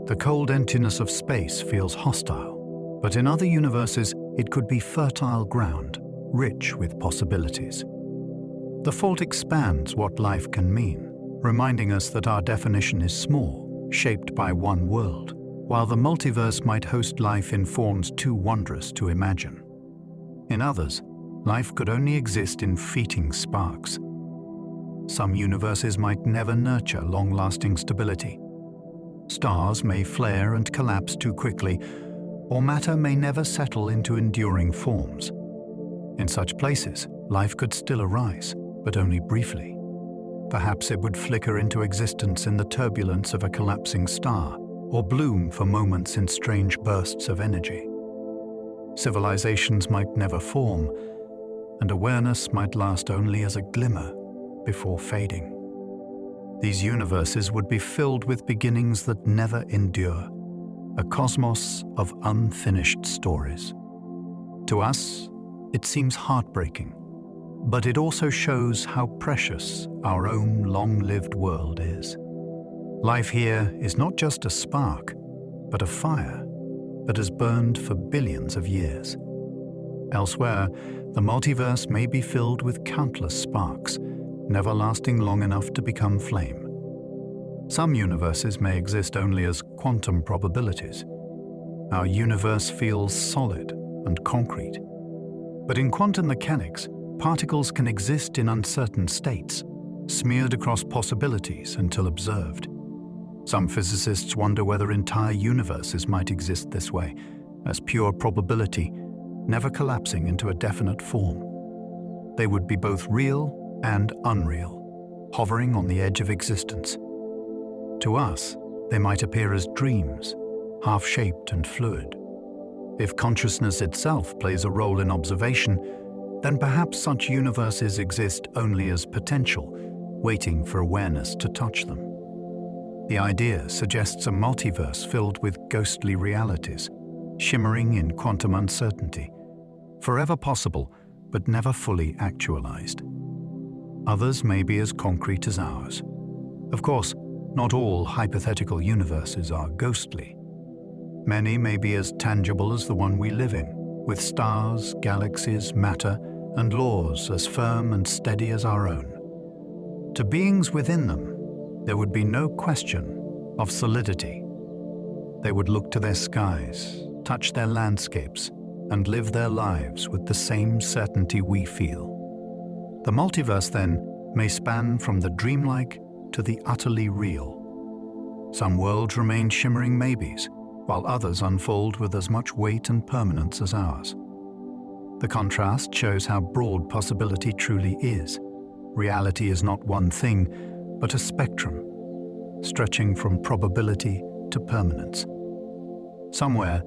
the cold emptiness of space feels hostile, but in other universes it could be fertile ground, rich with possibilities. The fault expands what life can mean, reminding us that our definition is small, shaped by one world, while the multiverse might host life in forms too wondrous to imagine. In others, life could only exist in fleeting sparks. Some universes might never nurture long-lasting stability. Stars may flare and collapse too quickly, or matter may never settle into enduring forms. In such places, life could still arise, but only briefly. Perhaps it would flicker into existence in the turbulence of a collapsing star, or bloom for moments in strange bursts of energy. Civilizations might never form, and awareness might last only as a glimmer before fading. These universes would be filled with beginnings that never endure, a cosmos of unfinished stories. To us, it seems heartbreaking, but it also shows how precious our own long-lived world is. Life here is not just a spark, but a fire that has burned for billions of years. Elsewhere, the multiverse may be filled with countless sparks, never lasting long enough to become flame. Some universes may exist only as quantum probabilities. Our universe feels solid and concrete. But in quantum mechanics, particles can exist in uncertain states, smeared across possibilities until observed. Some physicists wonder whether entire universes might exist this way, as pure probability, never collapsing into a definite form. They would be both real and unreal, hovering on the edge of existence. To us, they might appear as dreams, half-shaped and fluid. If consciousness itself plays a role in observation, then perhaps such universes exist only as potential, waiting for awareness to touch them. The idea suggests a multiverse filled with ghostly realities, shimmering in quantum uncertainty, forever possible but never fully actualized. Others may be as concrete as ours. Of course, not all hypothetical universes are ghostly. Many may be as tangible as the one we live in, with stars, galaxies, matter, and laws as firm and steady as our own. To beings within them, there would be no question of solidity. They would look to their skies, touch their landscapes, and live their lives with the same certainty we feel. The multiverse, then, may span from the dreamlike to the utterly real. Some worlds remain shimmering maybes, while others unfold with as much weight and permanence as ours. The contrast shows how broad possibility truly is. Reality is not one thing, but a spectrum, stretching from probability to permanence. Somewhere,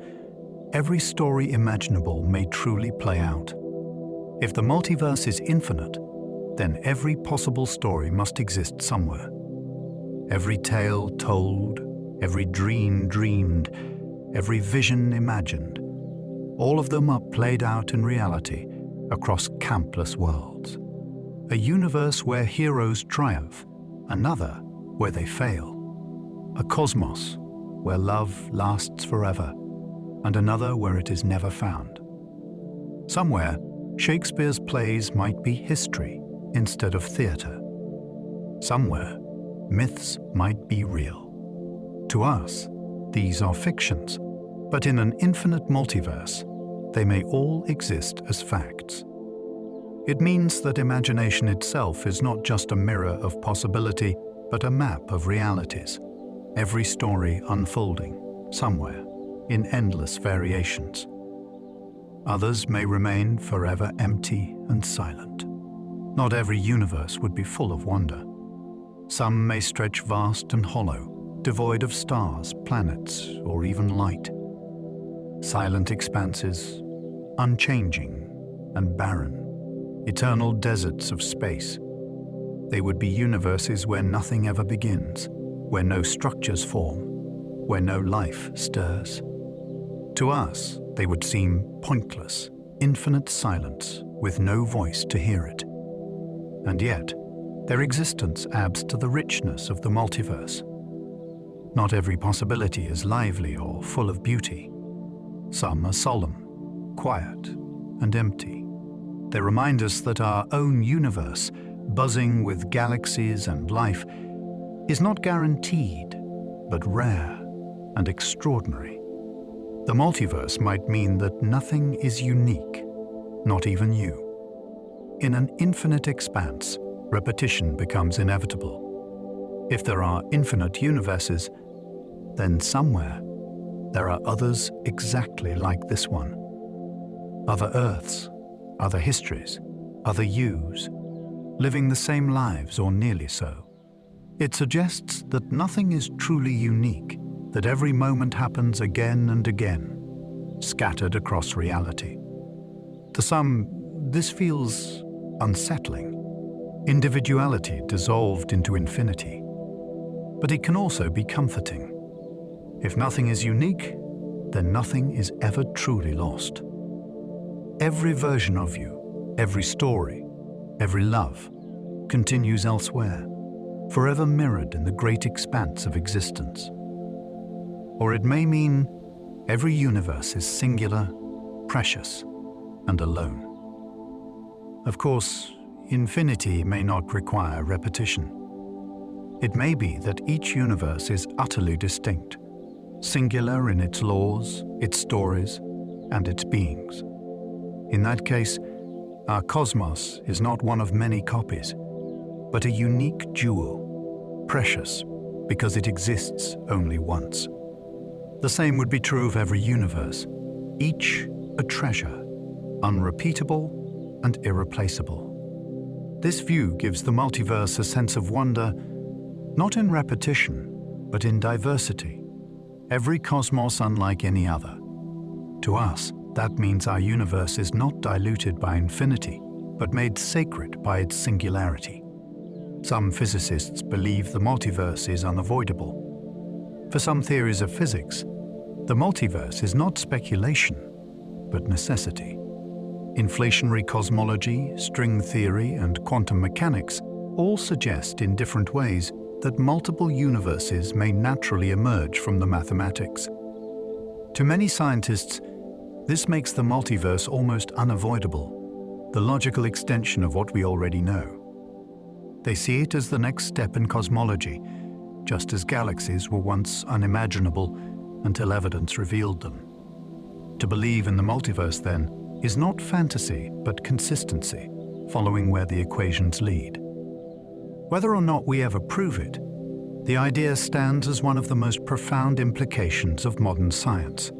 every story imaginable may truly play out. If the multiverse is infinite, then every possible story must exist somewhere. Every tale told, every dream dreamed, every vision imagined, all of them are played out in reality across countless worlds. A universe where heroes triumph, another where they fail. A cosmos where love lasts forever, and another where it is never found. Somewhere, Shakespeare's plays might be history instead of theatre. Somewhere, myths might be real. To us, these are fictions, but in an infinite multiverse, they may all exist as facts. It means that imagination itself is not just a mirror of possibility, but a map of realities, every story unfolding somewhere in endless variations. Others may remain forever empty and silent. Not every universe would be full of wonder. Some may stretch vast and hollow, devoid of stars, planets, or even light. Silent expanses, unchanging and barren, eternal deserts of space. They would be universes where nothing ever begins, where no structures form, where no life stirs. To us, they would seem pointless, infinite silence with no voice to hear it. And yet, their existence adds to the richness of the multiverse. Not every possibility is lively or full of beauty. Some are solemn, quiet, and empty. They remind us that our own universe, buzzing with galaxies and life, is not guaranteed, but rare and extraordinary. The multiverse might mean that nothing is unique, not even you. In an infinite expanse, repetition becomes inevitable. If there are infinite universes, then somewhere there are others exactly like this one. Other Earths, other histories, other yous, living the same lives or nearly so. It suggests that nothing is truly unique, that every moment happens again and again, scattered across reality. To some, this feels unsettling. Individuality dissolved into infinity. But it can also be comforting. If nothing is unique, then nothing is ever truly lost. Every version of you, every story, every love, continues elsewhere, forever mirrored in the great expanse of existence. Or it may mean every universe is singular, precious, and alone. Of course, infinity may not require repetition. It may be that each universe is utterly distinct, singular in its laws, its stories, and its beings. In that case, our cosmos is not one of many copies, but a unique jewel, precious because it exists only once. The same would be true of every universe, each a treasure, unrepeatable and irreplaceable. This view gives the multiverse a sense of wonder, not in repetition, but in diversity, every cosmos unlike any other. To us, that means our universe is not diluted by infinity, but made sacred by its singularity. Some physicists believe the multiverse is unavoidable. For some theories of physics, the multiverse is not speculation, but necessity. Inflationary cosmology, string theory, and quantum mechanics all suggest in different ways that multiple universes may naturally emerge from the mathematics. To many scientists, this makes the multiverse almost unavoidable, the logical extension of what we already know. They see it as the next step in cosmology, just as galaxies were once unimaginable until evidence revealed them. To believe in the multiverse, then, is not fantasy but consistency, following where the equations lead. Whether or not we ever prove it, the idea stands as one of the most profound implications of modern science.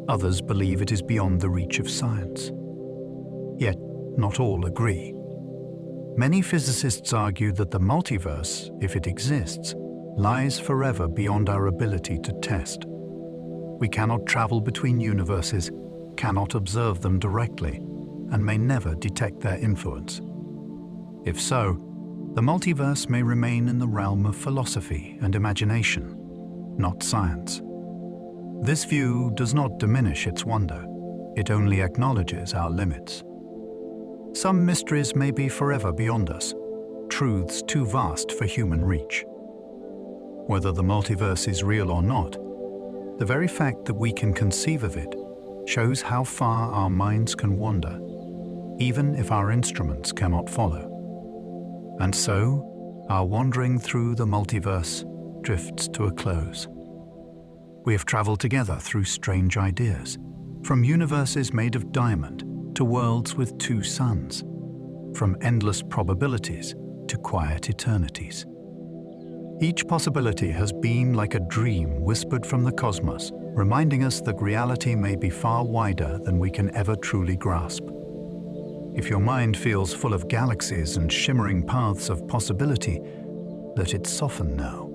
Others believe it is beyond the reach of science. Yet, not all agree. Many physicists argue that the multiverse, if it exists, lies forever beyond our ability to test. We cannot travel between universes, cannot observe them directly, and may never detect their influence. If so, the multiverse may remain in the realm of philosophy and imagination, not science. This view does not diminish its wonder, it only acknowledges our limits. Some mysteries may be forever beyond us, truths too vast for human reach. Whether the multiverse is real or not, the very fact that we can conceive of it shows how far our minds can wander, even if our instruments cannot follow. And so, our wandering through the multiverse drifts to a close. We have traveled together through strange ideas, from universes made of diamond to worlds with two suns, from endless probabilities to quiet eternities. Each possibility has been like a dream whispered from the cosmos, reminding us that reality may be far wider than we can ever truly grasp. If your mind feels full of galaxies and shimmering paths of possibility, let it soften now.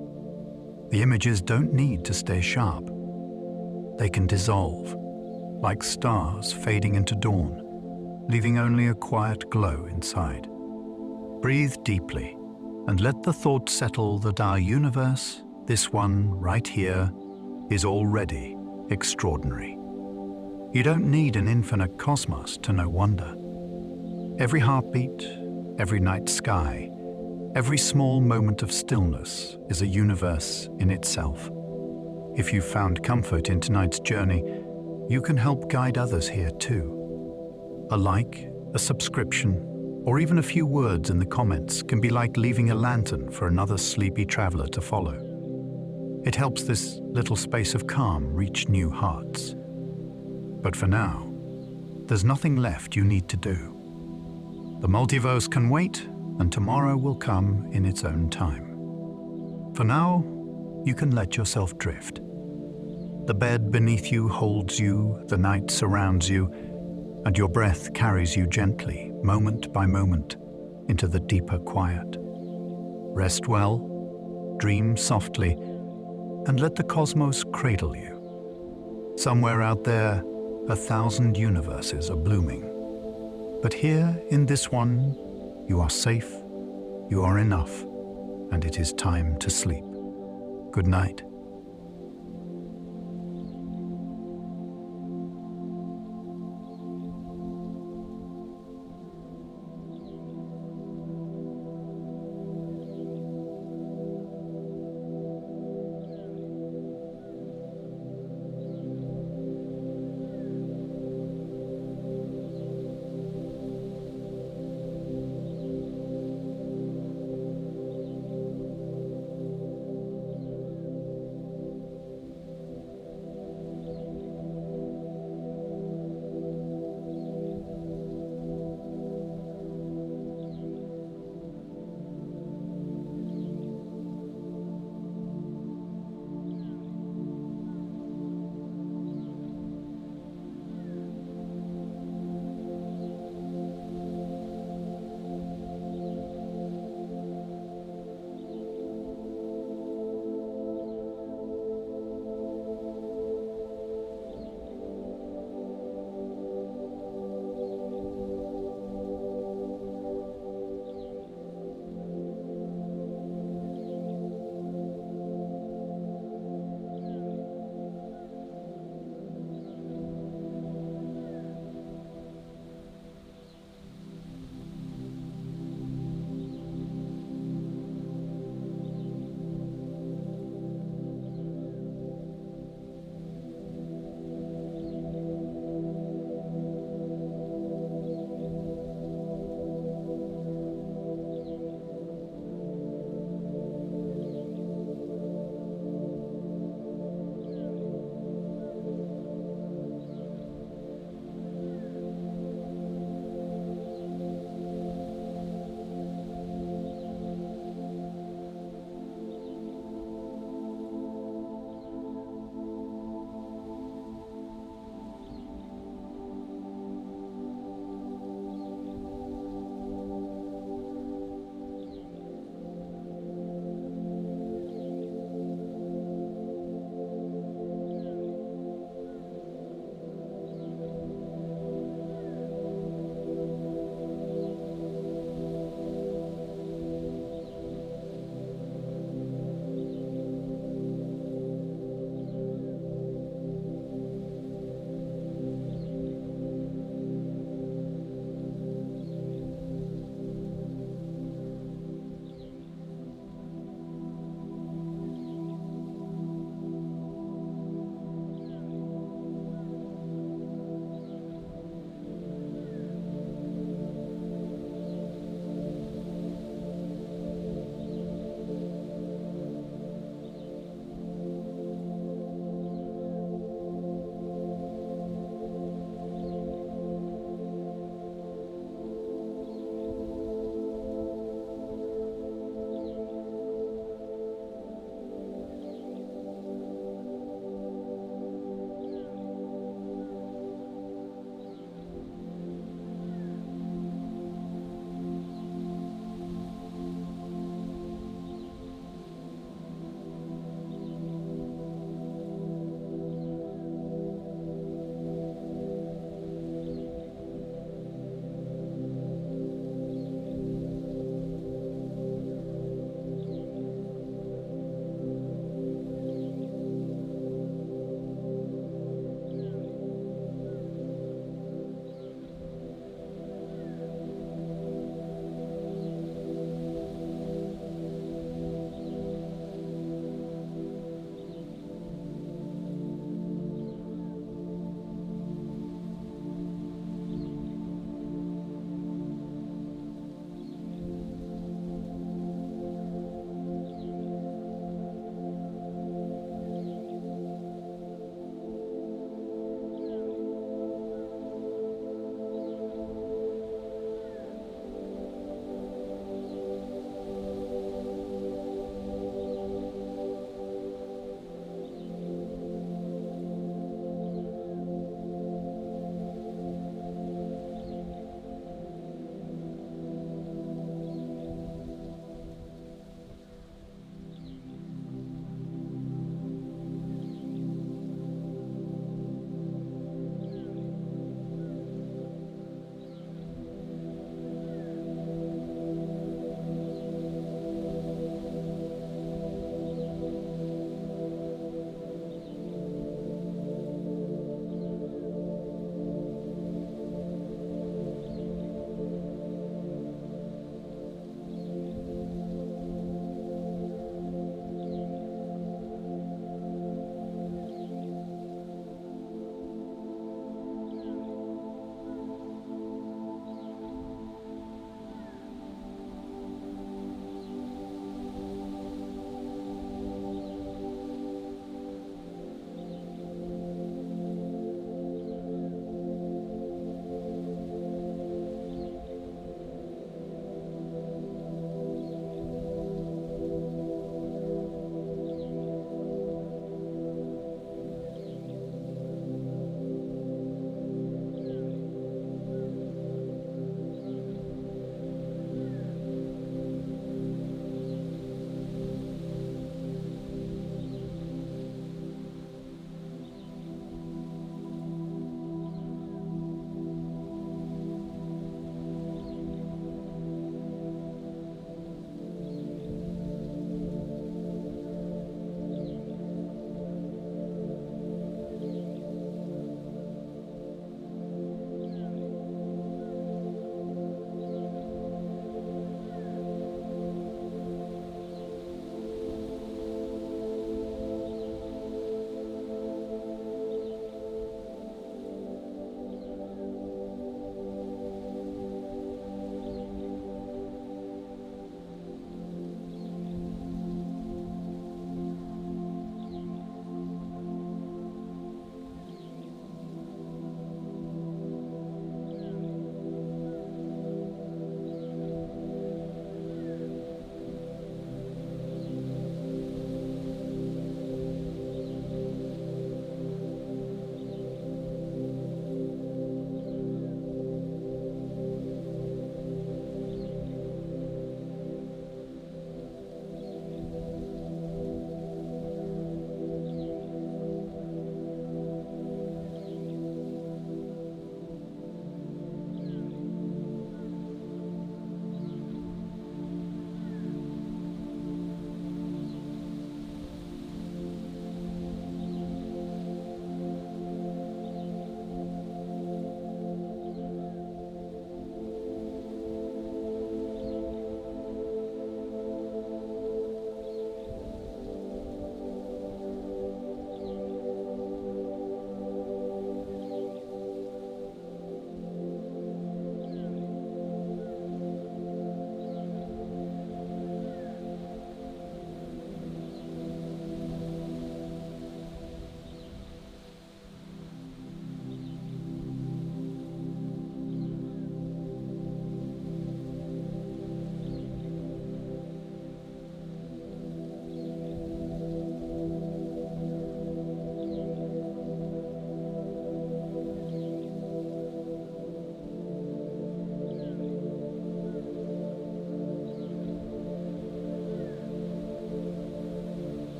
The images don't need to stay sharp. They can dissolve, like stars fading into dawn, leaving only a quiet glow inside. Breathe deeply and let the thought settle that our universe, this one right here, is already extraordinary. You don't need an infinite cosmos to know wonder. Every heartbeat, every night sky, every small moment of stillness is a universe in itself. If you've found comfort in tonight's journey, you can help guide others here too. A like, a subscription, or even a few words in the comments can be like leaving a lantern for another sleepy traveler to follow. It helps this little space of calm reach new hearts. But for now, there's nothing left you need to do. The multiverse can wait, and tomorrow will come in its own time. For now, you can let yourself drift. The bed beneath you holds you, the night surrounds you, and your breath carries you gently, moment by moment, into the deeper quiet. Rest well, dream softly, and let the cosmos cradle you. Somewhere out there, 1,000 universes are blooming. But here, in this one, you are safe, you are enough, and it is time to sleep. Good night.